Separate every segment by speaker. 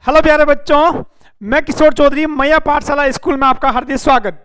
Speaker 1: Hello प्यारे बच्चों, मैं किशोर चौधरी मैया पाठशाला स्कूल में आपका हार्दिक स्वागत।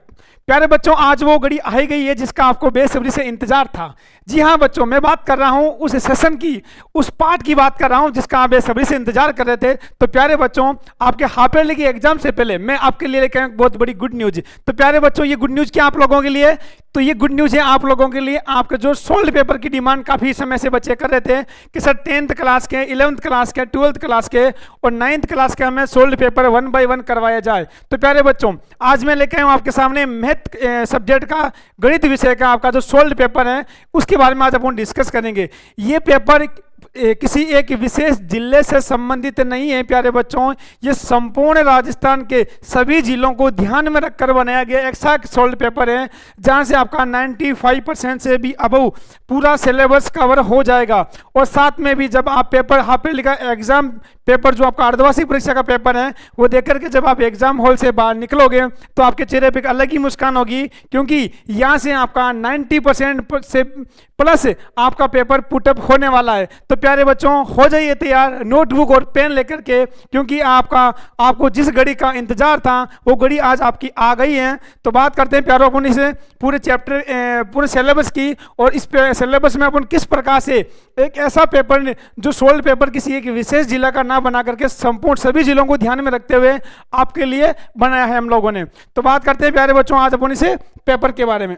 Speaker 1: प्यारे बच्चों, आज वो घड़ी आ ही गई है जिसका आपको बेसब्री से इंतजार था। जी हाँ बच्चों, मैं बात कर रहा हूँ उस सेशन की, उस पार्ट की बात कर रहा हूँ जिसका आप बेसब्री से इंतजार कर रहे थे। तो प्यारे बच्चों, आपके हाफ ईयरली की एग्जाम से पहले मैं आपके लिए लेकर आया बहुत बड़ी गुड न्यूज। तो प्यारे बच्चों, ये गुड न्यूज क्या आप लोगों के लिए? तो ये गुड न्यूज है आप लोगों के लिए। आपके जो सोल्ड पेपर की डिमांड काफी समय से बच्चे कर रहे थे कि सर 10th क्लास के, 11th क्लास के, 12th क्लास के और 9th क्लास के हमें सोल्ड पेपर 1 by 1 करवाया जाए। तो प्यारे बच्चों, आज मैं लेकर आया हूं आपके सामने मैथ सब्जेक्ट का, गणित विषय का आपका जो सोल्ड पेपर है उसके बारे में आज अपन डिस्कस करेंगे। ये पेपर किसी एक विशेष जिले से संबंधित नहीं है प्यारे बच्चों, ये संपूर्ण राजस्थान के सभी जिलों को ध्यान में रखकर बनाया गया ऐसा सोल्ड पेपर है जहां से आपका 95% से भी अबव पूरा सिलेबस कवर हो जाएगा। और साथ में भी जब आप पेपर हाफ ईयरली का एग्जाम पेपर जो आपका अर्धवार्षिक परीक्षा का पेपर है वो देख करके जब आप एग्जाम हॉल से बाहर निकलोगे तो आपके चेहरे पे एक अलग ही मुस्कान होगी, क्योंकि यहाँ से आपका 90% से प्लस आपका पेपर पुटअप होने वाला है। तो प्यारे बच्चों, हो जाइए तैयार नोटबुक और पेन लेकर के, क्योंकि आपको जिस घड़ी का इंतजार था वो घड़ी आज आपकी आ गई है। तो बात करते हैं प्यारों अपन इसे पूरे चैप्टर पूरे सिलेबस की, और इस सिलेबस में अपन किस प्रकार से एक ऐसा पेपर जो सोल्ड पेपर किसी एक विशेष जिला का ना बना करके संपूर्ण सभी जिलों को ध्यान में रखते हुए आपके लिए बनाया है हम लोगों ने। तो बात करते हैं प्यारे बच्चों आज अपन इसे पेपर के बारे में।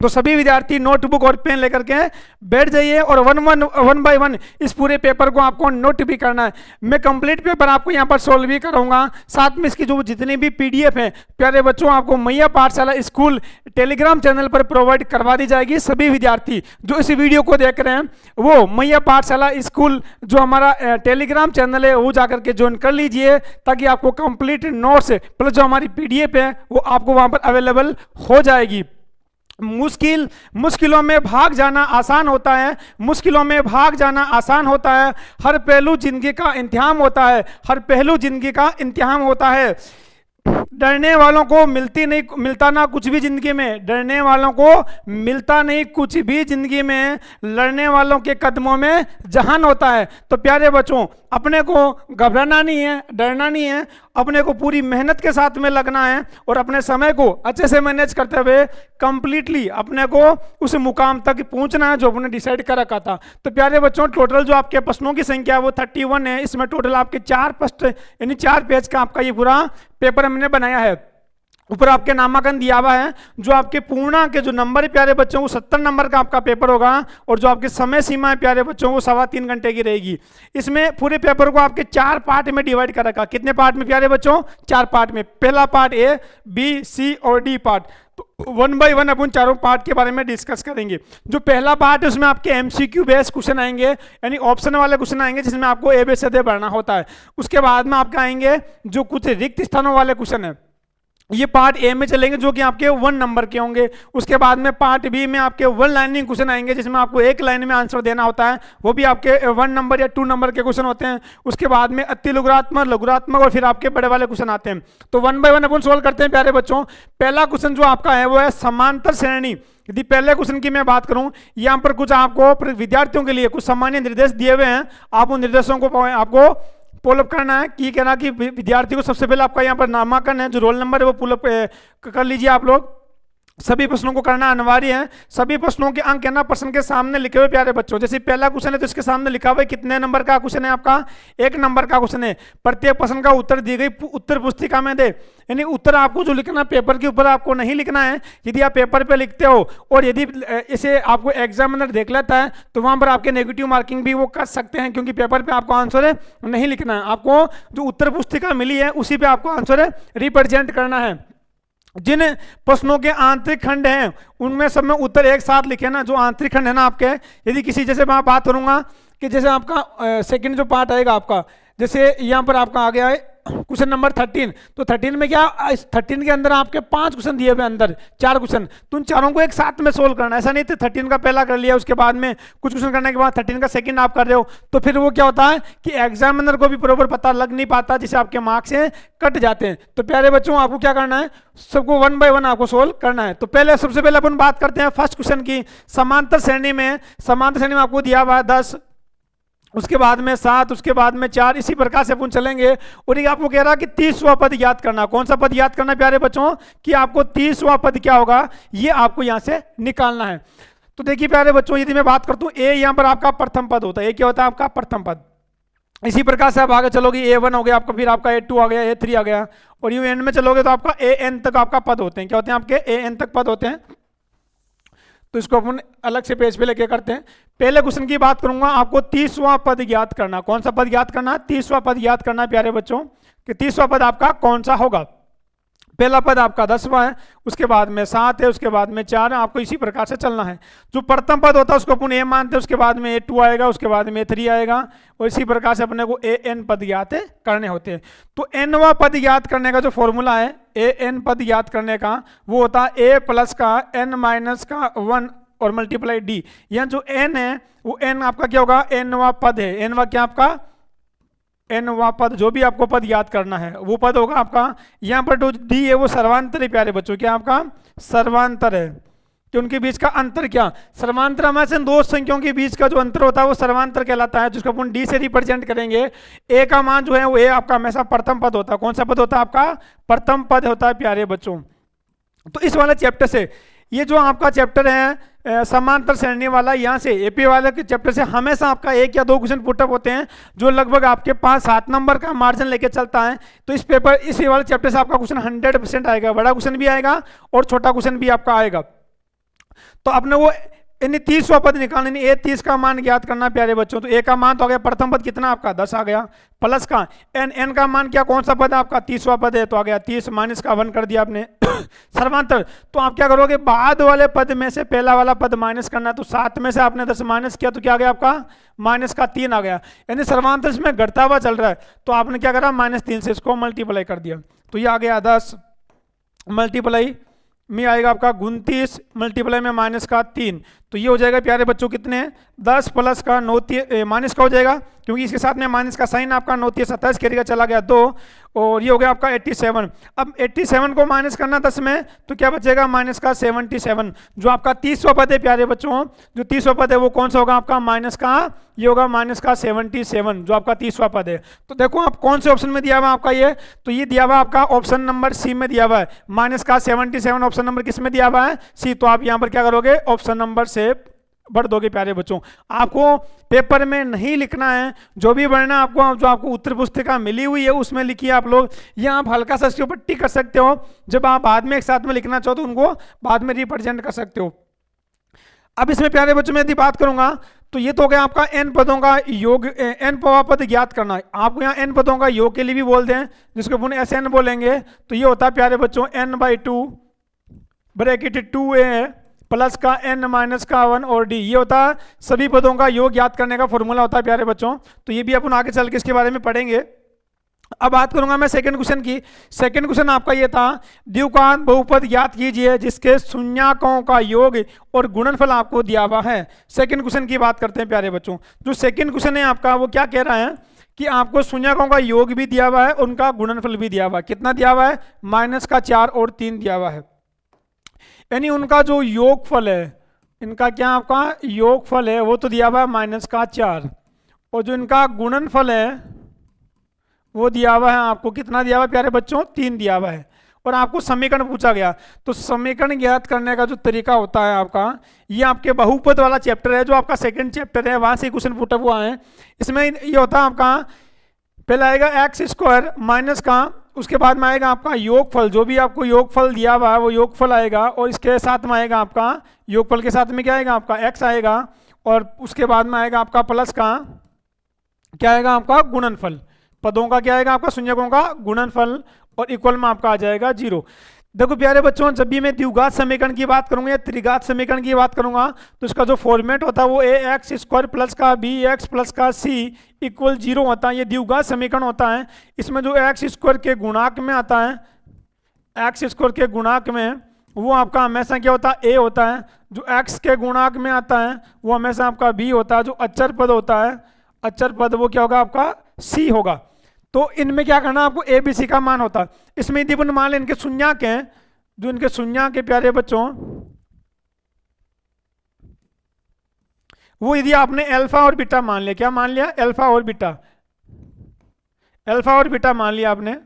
Speaker 1: तो सभी विद्यार्थी नोटबुक और पेन लेकर के बैठ जाइए और 1 by 1 इस पूरे पेपर को आपको नोट भी करना है। मैं कंप्लीट पेपर आपको यहाँ पर सोल्व भी कराऊंगा, साथ में इसकी जो जितनी भी पीडीएफ है प्यारे बच्चों आपको मैया पाठशाला स्कूल टेलीग्राम चैनल पर प्रोवाइड करवा दी जाएगी। सभी विद्यार्थी जो इस वीडियो को देख रहे हैं वो मैया पाठशाला स्कूल जो हमारा टेलीग्राम चैनल है वो जाकर के ज्वाइन कर लीजिए, ताकि आपको कंप्लीट नोट्स प्लस जो हमारी पीडीएफ है वो आपको वहाँ पर अवेलेबल हो जाएगी। मुश्किलों में भाग जाना आसान होता है, मुश्किलों में भाग जाना आसान होता है। हर पहलू जिंदगी का इम्तिहान होता है, हर पहलू जिंदगी का इम्तिहान होता है। डरने वालों को मिलता ना कुछ भी जिंदगी में, डरने वालों को मिलता नहीं कुछ भी जिंदगी में, लड़ने वालों के कदमों में जहान होता है। तो प्यारे बच्चों, अपने को घबराना नहीं है, डरना नहीं है, अपने को पूरी मेहनत के साथ में लगना है और अपने समय को अच्छे से मैनेज करते हुए कंप्लीटली अपने को उस मुकाम तक पहुंचना है जो अपने डिसाइड कर रखा था। तो प्यारे बच्चों, टोटल जो आपके प्रश्नों की संख्या है वो 31 है। इसमें टोटल आपके 4 प्रश्न यानी 4 पेज का आपका ये पूरा पेपर हमने बनाया है। ऊपर आपके नामांकन दिया हुआ है। जो आपके पूर्णांक के जो नंबर है प्यारे बच्चों वो 70 नंबर का आपका पेपर होगा, और जो आपके समय सीमा है प्यारे बच्चों वो 3.25 घंटे की रहेगी। इसमें पूरे पेपर को आपके 4 पार्ट में डिवाइड कर रखा। कितने पार्ट में प्यारे बच्चों? 4 पार्ट में। पहला पार्ट ए, बी, सी और डी पार्ट। तो 1 by 1 अपन चारों पार्ट के बारे में डिस्कस करेंगे। जो पहला पार्ट है उसमें आपके एमसीक्यू बेस्ड क्वेश्चन आएंगे, यानी ऑप्शन वाले क्वेश्चन आएंगे जिसमें आपको ए बी सी डी भरना होता है। उसके बाद में आपके आएंगे जो कुछ रिक्त स्थानों वाले क्वेश्चन है, ये पार्ट ए में चलेंगे जो कि आपके 1 नंबर के होंगे। उसके बाद में पार्ट बी में आपके 1 लाइनिंग क्वेश्चन आएंगे जिसमें आपको 1 लाइन में आंसर देना होता है, वो भी आपके 1 नंबर या 2 नंबर के क्वेश्चन होते हैं। उसके बाद में अति लघुरात्मक, लघुरात्मक और फिर आपके बड़े वाले क्वेश्चन आते हैं। तो 1 by 1 अपन सोल्व करते हैं प्यारे बच्चों। पहला क्वेश्चन जो आपका है वो है समांतर श्रेणी। यदि पहले क्वेश्चन की मैं बात करूं, यहाँ पर कुछ आपको विद्यार्थियों के लिए कुछ सामान्य निर्देश दिए हुए हैं, आप उन निर्देशों को आपको पुलअप करना है। कि कहना कि विद्यार्थी को सबसे पहले आपका यहाँ पर नामांकन है, जो रोल नंबर है वो पुलअप कर लीजिए आप लोग। सभी प्रश्नों को करना अनिवार्य है। सभी प्रश्नों के अंक है ना प्रश्न के सामने लिखे हुए प्यारे बच्चों। जैसे पहला क्वेश्चन है तो इसके सामने लिखा हुआ है कितने नंबर का क्वेश्चन है आपका? 1 नंबर का क्वेश्चन है। प्रत्येक प्रश्न का उत्तर दी गई उत्तर पुस्तिका में दे, यानी उत्तर आपको जो लिखना पेपर के ऊपर आपको नहीं लिखना है। यदि आप पेपर पे लिखते हो और यदि इसे आपको एग्जामिनर देख लेता है तो वहां पर आपके नेगेटिव मार्किंग भी वो कर सकते हैं, क्योंकि पेपर पे आपको आंसर नहीं लिखना है। आपको जो उत्तर पुस्तिका मिली है उसी पे आपको आंसर रिप्रेजेंट करना है। जिन प्रश्नों के आंतरिक खंड हैं उनमें सब में उत्तर एक साथ लिखे ना। जो आंतरिक खंड है ना आपके, यदि किसी जैसे मैं बात करूंगा कि जैसे आपका सेकंड जो पार्ट आएगा आपका, जैसे यहाँ पर आपका आ गया है क्वेश्चन नंबर 13। तो 13 में क्या, इस 13 के अंदर आपके 5 क्वेश्चन दिए हुए, अंदर 4 क्वेश्चन, तो उन चारों को एक साथ में सोल्व करना। ऐसा नहीं तो 13 का पहला कर लिया, उसके बाद में कुछ क्वेश्चन करने के बाद 13 का सेकंड आप कर रहे हो, तो फिर वो क्या होता है कि एग्जामिनर को भी बराबर पता लग नहीं पाता, जिससे आपके मार्क्स कट जाते हैं। तो प्यारे बच्चों, आपको क्या करना है, सबको 1 by 1 आपको सोल्व करना है। तो पहले सबसे पहले अपन बात करते हैं फर्स्ट क्वेश्चन की। समांतर श्रेणी में आपको दिया हुआ है 10 उसके बाद में 7, उसके बाद में 4, इसी प्रकार से अपन चलेंगे। और ये आपको कह रहा कि 30वां पद याद करना। कौन सा पद याद करना प्यारे बच्चों? कि आपको 30वां पद क्या होगा ये आपको यहां से निकालना है। तो देखिए प्यारे बच्चों, यदि मैं बात करता हूं ए, यहां पर आपका प्रथम पद होता है। ए क्या होता है? आपका प्रथम पद। इसी प्रकार से आप आगे चलोगे, A1 हो गया आपका, फिर आपका A2 आ गया, A3 आ गया, और यू एंड में चलोगे तो आपका AN तक आपका पद होते हैं। क्या होते हैं? आपके AN तक पद होते हैं। तो इसको अपन अलग से पेज पे लेके करते हैं। पहले क्वेश्चन की बात करूंगा, आपको 30वां पद याद करना। कौन सा पद याद करना? 30वां पद याद करना प्यारे बच्चों, कि 30वां पद आपका कौन सा होगा। पहला पद आपका 10वां है, उसके बाद में 7 है, उसके बाद में 4 है। आपको इसी प्रकार से चलना है। जो प्रथम पद होता है उसको अपन A मानते हैं, उसके बाद में A2 आएगा, उसके बाद में A3 आएगा, और इसी प्रकार से अपने को AN पद याद करने होते हैं। तो Nवां पद याद करने का जो फॉर्मूला है, AN पद याद करने का, वो होता है A प्लस का N माइनस का 1 और मल्टीप्लाई D। यहाँ जो N है वो N आपका क्या होगा? Nवां पद है। Nवां क्या आपका? Nवां पद। जो भी आपको पद याद करना है वो पद होगा आपका। यहाँ पर जो D है वो सर्वांतर है प्यारे बच्चों। क्या आपका? सर्वांतर है। कि उनके बीच का अंतर क्या? सर्वांतर हमेशा दो संख्याओं के बीच का जो अंतर होता है वो सर्वांतर कहलाता है, जिसको अपन D से रिप्रेजेंट करेंगे। A का मान जो है वो A आपका हमेशा प्रथम पद होता है। कौन सा पद होता है? आपका प्रथम पद होता है प्यारे बच्चों। तो इस वाले चैप्टर से, ये जो आपका चैप्टर है समांतर श्रेणी वाला, यहाँ से एपी वाले के चैप्टर से हमेशा आपका 1 या 2 क्वेश्चन पुटअप होते हैं, जो लगभग आपके 5-7 नंबर का मार्जिन लेके चलता है। तो इस पेपर, इस वाले चैप्टर से आपका क्वेश्चन 100% आएगा। बड़ा क्वेश्चन भी आएगा और छोटा क्वेश्चन भी आपका आएगा। तो आपने वो यानी 30वां पद निकालना, ए 30 का मान ज्ञात करना प्यारे बच्चों। तो ए का मान तो आ गया, प्रथम पद कितना आपका? 10 आ गया, प्लस का एन का मान क्या, कौन सा पद है आपका? 30वां पद है, तो आ गया 30, माइनस का 1 कर दिया आपने। सर्वांतर, तो आप क्या करोगे? बाद वाले पद में से पहला वाला पद माइनस करना है। तो 7 में से आपने 10 माइनस किया तो क्या आ गया आपका? माइनस का 3 आ गया। यानी सर्वांतर इसमें घटता हुआ चल रहा है, तो आपने क्या करा? -3 से इसको मल्टीप्लाई कर दिया। तो ये आ गया 10 मल्टीप्लाई में आएगा आपका 29 मल्टीप्लाई में माइनस का 3। तो ये हो जाएगा प्यारे बच्चों कितने? 10 प्लस का 9 माइनस का हो जाएगा, क्योंकि इसके साथ में माइनस का साइन आपका 9 27 करेगा, चला गया 2, और ये हो गया आपका 87। अब 87 को माइनस करना 10 में, तो क्या बचेगा? माइनस का 77। जो आपका 30वां पद है प्यारे बच्चों, जो 30वां पद है वो कौन सा होगा आपका? माइनस का, ये होगा माइनस का 77, जो आपका 30वां पद है। तो देखो आप कौन से ऑप्शन में दिया हुआ आपका ये, तो ये दिया हुआ आपका ऑप्शन नंबर सी में दिया हुआ है। माइनस का 77 ऑप्शन नंबर किस में दिया हुआ है? सी। तो आप यहाँ पर क्या करोगे? ऑप्शन नंबर से भर दोगे प्यारे बच्चों। आपको पेपर में नहीं लिखना है, जो भी बढ़ना आपको, जो आपको उत्तर पुस्तिका मिली हुई है उसमें लिखिए आप लोग। या आप हल्का सा इसके ऊपर टिक कर सकते हो, जब आप बाद में एक साथ में लिखना चाहो तो उनको बाद में रिप्रेजेंट कर सकते हो। अब इसमें प्यारे बच्चों में यदि बात करूंगा, तो ये तो हो गया आपका n पदों का योग, n पद ज्ञात करना। आपको यहाँ n पदों का योग के लिए भी बोलते हैं, जिसको अपन SN बोलेंगे। तो ये होता है प्यारे बच्चों n/2 ब्रैकेट 2a प्लस का n माइनस का 1 और d। ये होता है सभी पदों का योग याद करने का फॉर्मूला होता है प्यारे बच्चों। तो ये भी अपन आगे चल के इसके बारे में पढ़ेंगे। अब बात करूंगा मैं सेकंड क्वेश्चन की। सेकंड क्वेश्चन आपका ये था, द्विघात बहुपद ज्ञात कीजिए जिसके शून्यकों का योग और गुणनफल आपको दिया हुआ है। सेकंड क्वेश्चन की बात करते हैं प्यारे बच्चों। जो सेकंड क्वेश्चन है आपका वो क्या कह रहा है कि आपको शून्यकों का योग भी दिया हुआ है, उनका गुणनफल भी दिया हुआ है। कितना दिया हुआ है? -4 और 3 दिया हुआ है। यानी उनका जो योगफल है, इनका क्या आपका योगफल है वो तो दिया हुआ है -4, और जो इनका गुणनफल है वो दिया हुआ है आपको। कितना दिया हुआ है प्यारे बच्चों? 3 दिया हुआ है। और आपको समीकरण पूछा गया, तो समीकरण ज्ञात करने का जो तरीका होता है आपका, ये आपके बहुपद वाला चैप्टर है, जो आपका सेकंड चैप्टर है, वहां से क्वेश्चन पुटअप हुआ है। इसमें ये होता है आपका, पहले आएगा x² माइनस का, उसके बाद में आएगा आपका योगफल। जो भी आपको योगफल दिया हुआ है वो योगफल आएगा, और इसके साथ में आएगा आपका योगफल के साथ में क्या आएगा आपका? x आएगा, और उसके बाद में आएगा आपका प्लस का क्या आएगा आपका? गुणनफल। पदों का क्या आएगा आपका? शून्यकों का गुणनफल, और इक्वल में आपका आ जाएगा 0। देखो प्यारे बच्चों, जब भी मैं द्विघात समीकरण की बात करूंगा या त्रिघात समीकरण की बात करूंगा, तो इसका जो फॉर्मेट होता है वो ax² प्लस का bx प्लस का c इक्वल 0 होता है। ये द्विघात समीकरण होता है। इसमें जो x² के गुणांक में आता है, x² के गुणांक में वो आपका हमेशा क्या होता है? a होता है। जो x के गुणांक में आता है वो हमेशा आपका b होता है। जो अचर पद होता है, अचर पद, वो क्या होगा आपका? c होगा। तो इनमें क्या करना आपको? a b c का मान होता है। इसमें यदि अपन मान लें इनके शून्यक हैं, जो इनके शून्यक के प्यारे बच्चों, वो यदि आपने अल्फा और बीटा मान लिया, क्या मान लिया, अल्फा और बीटा, अल्फा और बीटा मान लिया आपने,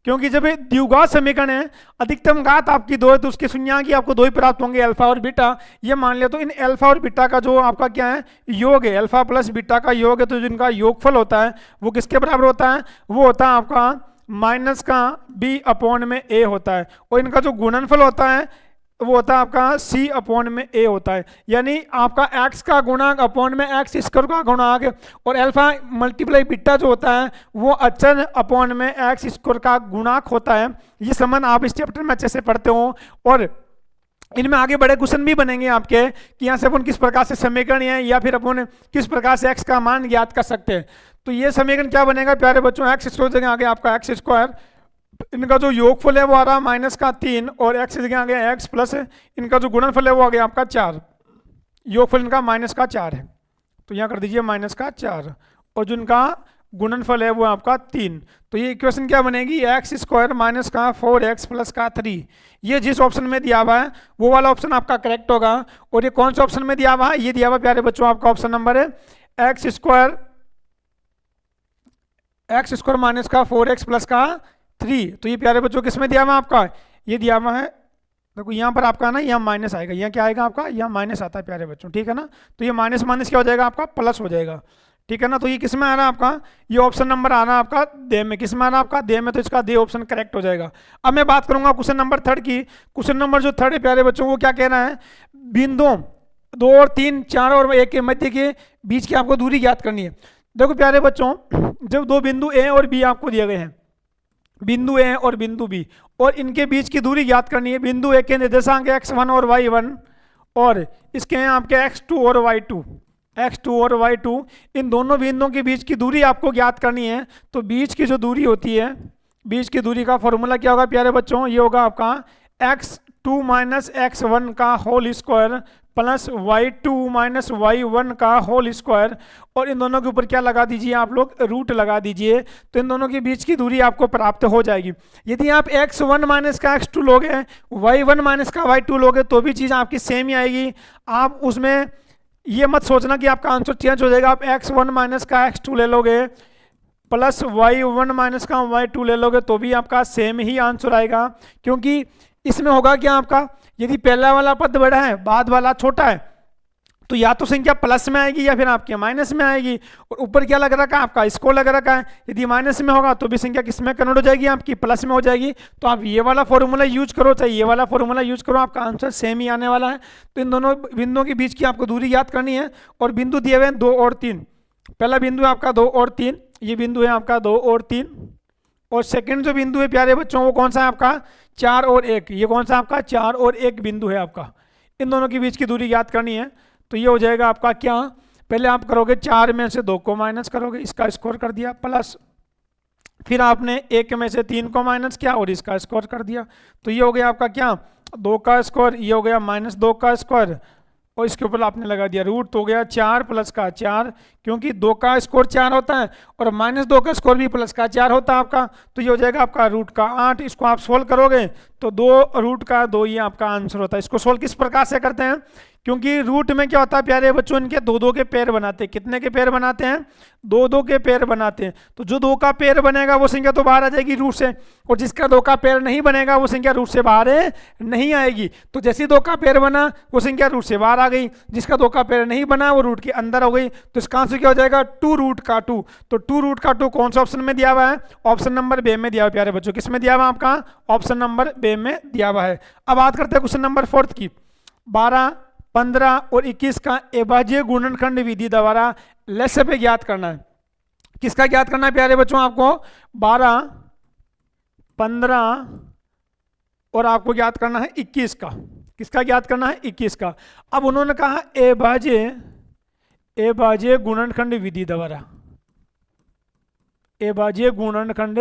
Speaker 1: क्योंकि जब ये द्विघात समीकरण है, अधिकतम घात आपकी 2 है, तो उसके शून्याङ्क की आपको 2 ही प्राप्त होंगे, अल्फा और बीटा, ये मान लिया। तो इन अल्फा और बीटा का जो आपका क्या है, योग है, अल्फा प्लस बीटा का योग है, तो जिनका योगफल होता है वो किसके बराबर होता है, वो होता है आपका माइनस का b अपॉन में a होता है, और इनका जो गुणनफल होता है वो होता है आपका c अपॉन में a होता है, यानी आपका x का गुणांक अपॉन में x स्क्वायर का गुणांक, और अल्फा मल्टीप्लाई बीटा जो होता है वो अचर अपॉन में x स्क्वायर का गुणांक होता है। ये संबंध आप इस चैप्टर में अच्छे से पढ़ते हो, और इनमें आगे बड़े क्वेश्चन भी बनेंगे आपके कि यहाँ से अपन किस प्रकार से समीकरण है या फिर अपन किस प्रकार से x का मान ज्ञात कर सकते हैं। तो ये समीकरण क्या बनेगा प्यारे बच्चों, x स्क्वायर जगह आगे आपका x स्क्वायर, इनका जो योगफल है वो आ रहा माइनस का 3, और x जगह आ गया x प्लस इनका जो गुणनफल है वो आ गया आपका 4, योगफल इनका माइनस का 4 है, तो यहाँ कर दीजिए माइनस का 4, और जो इनका गुणनफल है वो आपका 3। तो ये इक्वेशन क्या बनेगी, एक्स स्क्वायर माइनस का 4x प्लस का 3। ये जिस ऑप्शन में दिया हुआ है वो वाला ऑप्शन आपका करेक्ट होगा। और ये कौन सा ऑप्शन में दिया हुआ है, ये दिया हुआ प्यारे बच्चों आपका ऑप्शन नंबर है एक्स स्क्वायर माइनस का 4x प्लस का 3। तो ये प्यारे बच्चों किस में दिया हुआ आपका, ये दिया हुआ है, देखो यहाँ पर आपका ना यहाँ माइनस आएगा, यहाँ क्या आएगा आपका, यहाँ माइनस आता है प्यारे बच्चों, ठीक है ना। तो ये माइनस माइनस क्या हो जाएगा आपका, प्लस हो जाएगा, ठीक है ना। तो ये किस में आ रहा है आपका, ये ऑप्शन नंबर आ रहा है आपका दे में, किस में आ रहा है आपका दे में, तो इसका दे ऑप्शन करेक्ट हो जाएगा। अब मैं बात करूंगा क्वेश्चन नंबर 3 की। क्वेश्चन नंबर जो 3 है प्यारे बच्चों वो क्या कह रहा है, बिंदुओं 2 और 3, 4 और 1 के मध्य के बीच की आपको दूरी ज्ञात करनी है। देखो प्यारे बच्चों, जब 2 बिंदु ए और बी आपको दिए गए हैं, बिंदु ए और बिंदु बी, और इनके बीच की दूरी ज्ञात करनी है। बिंदु ए के निर्देशांक x1 और y1, और इसके हैं आपके x2 और y2, इन दोनों बिंदुओं के बीच की दूरी आपको ज्ञात करनी है। तो बीच की जो दूरी होती है, बीच की दूरी का फॉर्मूला क्या होगा प्यारे बच्चों, ये होगा आपका x2 माइनस x1 का whole square plus y2 minus y1 का होल स्क्वायर, और इन दोनों के ऊपर क्या लगा दीजिए आप लोग, रूट लगा दीजिए, तो इन दोनों के बीच की दूरी आपको प्राप्त हो जाएगी। यदि आप x1 माइनस का x2 लोगे, y1 माइनस का y2 लोगे, तो भी चीज़ आपकी सेम ही आएगी। आप उसमें ये मत सोचना कि आपका आंसर चेंज हो जाएगा। आप x1 माइनस का x2 ले लोगे प्लस y1 माइनस का y2 ले लोगे तो भी आपका सेम ही आंसर आएगा, क्योंकि इसमें होगा क्या आपका, यदि पहला वाला पद बड़ा है बाद वाला छोटा है, तो या तो संख्या प्लस में आएगी या फिर आपके माइनस में आएगी। और ऊपर क्या लग रखा है आपका, स्क्वायर लग रखा है, यदि माइनस में होगा तो भी संख्या किस में कन्वर्ट हो जाएगी, आपकी प्लस में हो जाएगी। तो आप ये वाला फॉर्मूला यूज करो चाहे ये वाला फॉर्मूला यूज करो, आपका आंसर सेम ही आने वाला है। तो इन दोनों बिंदुओं के बीच की आपको दूरी याद करनी है, और बिंदु दिए हुए हैं 2 और 3। पहला बिंदु है आपका 2 और 3, ये बिंदु है आपका 2 और 3, और सेकंड जो बिंदु है प्यारे बच्चों वो कौन सा है आपका 4 और 1, ये कौन सा आपका 4 और 1 बिंदु है आपका। इन दोनों के बीच की दूरी याद करनी है। तो ये हो जाएगा आपका क्या, पहले आप करोगे 4 में से 2 को माइनस करोगे, इसका स्कोर कर दिया, प्लस फिर आपने 1 में से 3 को माइनस किया और इसका स्कोर कर दिया। तो ये हो गया आपका क्या 2 का स्कोर, ये हो गया माइनस 2 का स्कोर, और इसके ऊपर आपने लगा दिया रूट, तो हो गया 4 प्लस का 4, क्योंकि 2 का स्कोर 4 होता है और माइनस 2 का स्कोर भी प्लस का 4 होता है आपका। तो ये हो जाएगा आपका रूट का 8। इसको आप सोल्व करोगे तो 2 रूट का 2 ये आपका आंसर होता है। इसको सोल्व किस प्रकार से करते हैं, क्योंकि रूट में क्या होता है प्यारे बच्चों, इनके 2-2 के पेयर बनाते हैं। कितने के पेयर बनाते हैं, 2-2 के पेयर बनाते हैं। तो जो 2 का पेयर बनेगा वो संख्या तो बाहर आ जाएगी रूट से, और जिसका 2 का पेयर नहीं बनेगा वो संख्या रूट से बाहर नहीं आएगी। तो जैसे 2 का पेयर बना वो संख्या रूट से बाहर आ गई, जिसका 2 का पेयर नहीं बना वो रूट के अंदर हो गई। तो इसका आंसर क्या हो जाएगा 2 रूट का 2। तो 2 रूट का 2 कौन सा ऑप्शन में दिया हुआ है, ऑप्शन नंबर बे में दिया हुआ है प्यारे बच्चों। किस में दिया हुआ आपका, ऑप्शन नंबर बे में दिया हुआ है। अब बात करते हैं क्वेश्चन नंबर 4 की। 12, 15 और 21 का अभाज्य गुणनखंड विधि द्वारा लस्य पे ज्ञात करना है। किसका ज्ञात करना है प्यारे बच्चों आपको, 12, 15 और आपको ज्ञात करना है 21 का। किसका ज्ञात करना है, 21 का। अब उन्होंने कहा अभाज्य गुणनखंड विधि द्वारा, अभाज्य गुणनखंड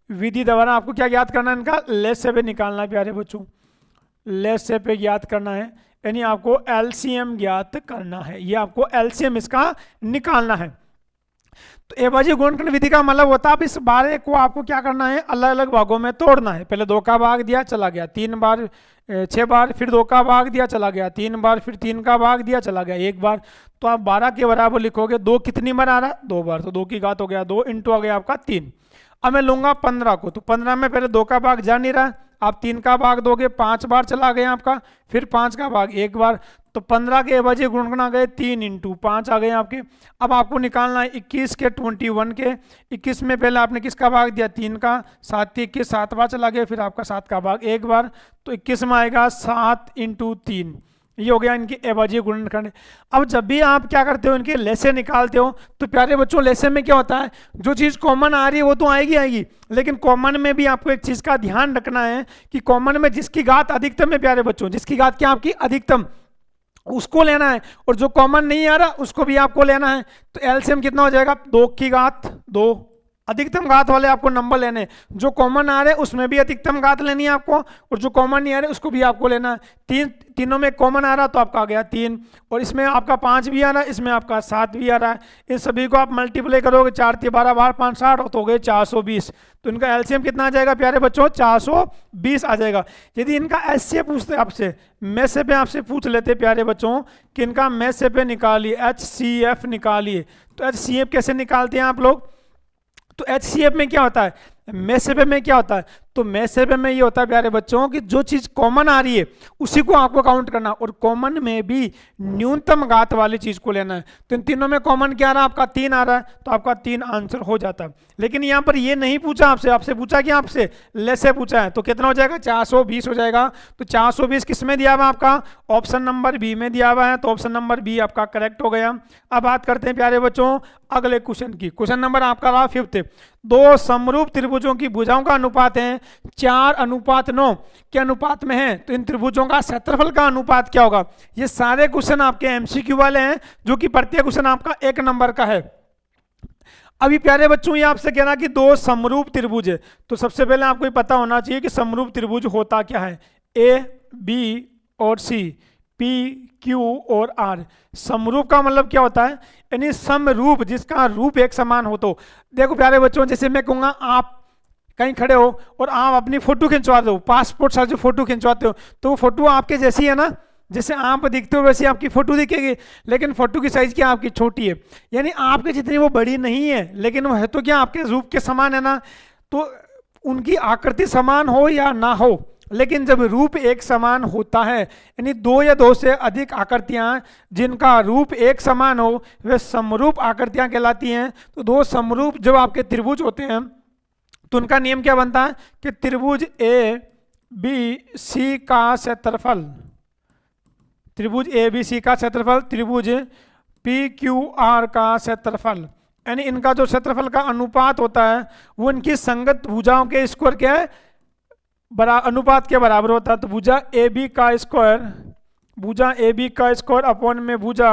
Speaker 1: विधि द्वारा आपको क्या ज्ञात करना है, इनका लस्य पे निकालना है प्यारे बच्चों, लस्य पे ज्ञात करना है, यानी आपको एलसीएम ज्ञात करना है। ये आपको एलसीएम इसका निकालना है। तो एवजी गुणनखंड विधि का मतलब होता है अब इस 12 को आपको क्या करना है, अलग अलग भागों में तोड़ना है। पहले 2 का भाग दिया चला गया 3 बार 6 बार, फिर 2 का भाग दिया चला गया 3 बार, फिर 3 का भाग दिया चला गया 1 बार। तो आप 12 के बराबर लिखोगे। 2 कितनी बार आ रहा है, 2 बार, तो 2 की घात हो गया 2 इंटू आ गया आपका 3। अब मैं लूंगा 15 को, तो 15 में पहले 2 का भाग जा नहीं रहा, आप 3 का भाग दोगे 5 बार चला गया आपका, फिर 5 का भाग 1 बार, तो 15 के एवजी गुणनखंड आ गए 3 इंटू 5 आ गए आपके। अब आपको निकालना है 21 के 21 के। 21 में पहले आपने किसका भाग दिया, 3 का, 7 के 21 7 बार चला गया, फिर आपका 7 का भाग 1 बार, तो 21 में आएगा 7 इंटू 3। ये हो गया इनके एवजी गुणनखंड। अब जब भी आप क्या करते हो, इनके लेसे निकालते हो, तो प्यारे बच्चों लेसे में क्या होता है, जो चीज़ कॉमन आ रही है वो तो आएगी आएगी, लेकिन कॉमन में भी आपको एक चीज़ का ध्यान रखना है कि कॉमन में जिसकी घात अधिकतम है प्यारे बच्चों, जिसकी घात क्या आपकी अधिकतम, उसको लेना है, और जो कॉमन नहीं आ रहा उसको भी आपको लेना है। तो एलसीएम कितना हो जाएगा, 2 की घात 2, अधिकतम घात वाले आपको नंबर लेने हैं। जो कॉमन आ रहे हैं उसमें भी अधिकतम घात लेनी है आपको, और जो कॉमन नहीं आ रहे उसको भी आपको लेना है। तीनों में कॉमन आ रहा तो आपका आ गया 3, और इसमें आपका 5 भी आ रहा है, इसमें आपका 7 भी आ रहा है। इन सभी को आप मल्टीप्लाई करोगे, 4 × 12 12 5 60, तो हो गए 420। तो इनका एलसीएम कितना आ जाएगा प्यारे बच्चों, 420 आ जाएगा। यदि इनका एचसीएफ पूछते आपसे, मैसे पे आपसे पूछ लेते प्यारे बच्चों कि इनका मैसे पे निकालिए, HCF निकालिए, तो HCF कैसे निकालते हैं आप लोग, तो HCF में क्या होता है, मैसेपे में क्या होता है, तो मैसेपे में ये होता है प्यारे बच्चों कि जो चीज कॉमन आ रही है उसी को आपको काउंट करना, और कॉमन में भी न्यूनतम घात वाली चीज को लेना है। तो इन तीनों में कॉमन क्या आ रहा है, आपका 3 आ रहा है, तो आपका 3 आंसर हो जाता है। लेकिन यहाँ पर ये नहीं पूछा आपसे, आपसे पूछा कि आपसे लेसे पूछा है, तो कितना हो जाएगा, 420 हो जाएगा। तो 420 किस में दिया हुआ आपका, ऑप्शन नंबर बी में दिया हुआ है, तो ऑप्शन नंबर बी आपका करेक्ट हो गया। अब बात करते हैं प्यारे बच्चों अगले क्वेश्चन की। क्वेश्चन नंबर आपका रहा 5th। 2 समरूप त्रिभुजों की भुजाओं का अनुपात है 4:9 के अनुपात में है, तो इन त्रिभुजों का क्षेत्रफल का अनुपात क्या होगा। ये सारे क्वेश्चन आपके एमसीक्यू वाले हैं, जो कि प्रत्येक क्वेश्चन आपका 1 नंबर का है। अभी प्यारे बच्चों ये आपसे कहना कि 2 समरूप त्रिभुज है, तो सबसे पहले आपको ये पता होना चाहिए कि समरूप त्रिभुज होता क्या है। A, B और C, P, Q और R। समरूप का मतलब क्या होता है, यानी समरूप, जिसका रूप एक समान हो। तो देखो प्यारे बच्चों, जैसे मैं कहूँगा आप कहीं खड़े हो और आप अपनी फोटो खिंचवा दो, पासपोर्ट साइज जो फोटो खिंचवाते हो, तो वो फोटो आपके जैसी है ना, जैसे आप दिखते हो वैसे आपकी फोटो दिखेगी, लेकिन फोटो की साइज क्या आपकी छोटी है, यानी आपके जितनी वो बड़ी नहीं है, लेकिन वो है तो क्या आपके रूप के समान है ना। तो उनकी आकृति समान हो या ना हो, लेकिन जब रूप एक समान होता है, यानी 2 या 2 से अधिक आकृतियां जिनका रूप एक समान हो, वे समरूप आकृतियां कहलाती हैं। तो 2 समरूप जब आपके त्रिभुज होते हैं तो उनका नियम क्या बनता है कि त्रिभुज ABC का क्षेत्रफल, त्रिभुज ABC का क्षेत्रफल, त्रिभुज PQR का क्षेत्रफल, यानी इनका जो क्षेत्रफल का अनुपात होता है वो इनकी संगत भुजाओं के स्क्वायर क्या है, अनुपात के बराबर होता है। तो भुजा AB का स्क्वायर, भुजा AB का स्क्वायर अपॉन में भुजा,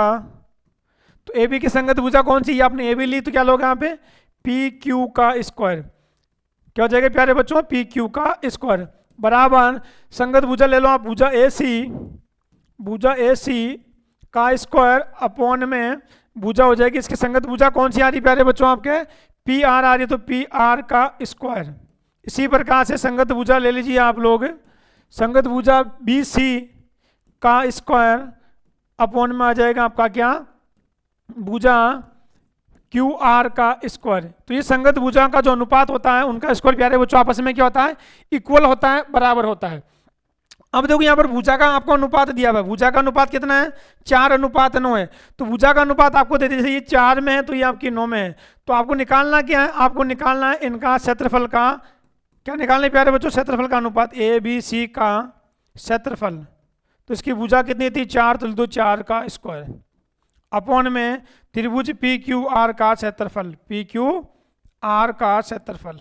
Speaker 1: तो AB की संगत भुजा कौन सी, आपने AB ली तो क्या लोगे यहाँ पे PQ का स्क्वायर, क्या हो जाएगा प्यारे बच्चों, PQ का स्क्वायर बराबर संगत भुजा ले लो आप, भुजा AC का स्क्वायर अपॉन में भुजा हो जाएगी, इसकी संगत भुजा कौन सी आ रही प्यारे बच्चों आपके, PR आ रही है, तो PR का स्क्वायर। इसी प्रकार से संगत भुजा ले लीजिए आप लोग, संगत भुजा BC का स्क्वायर अपॉन में आ जाएगा आपका क्या, भुजा QR का स्क्वायर। तो ये संगत भुजा का जो अनुपात होता है उनका स्क्वायर प्यारे बच्चों आपस में क्या होता है, इक्वल होता है, बराबर होता है। अब देखो यहाँ पर भुजा का आपको अनुपात दिया हुआ है, भुजा का अनुपात कितना है, 4:9 है। तो भुजा का अनुपात आपको दे दीजिए, ये 4 में है तो ये आपकी 9 में है। तो आपको निकालना क्या है, आपको निकालना है इनका क्षेत्रफल का, क्या निकालना है प्यारे बच्चों, क्षेत्रफल का अनुपात, ABC का क्षेत्रफल। तो इसकी भुजा कितनी थी, 4, तो 2 4 का स्क्वायर अपॉन में त्रिभुज PQR का क्षेत्रफल, PQR का क्षेत्रफल।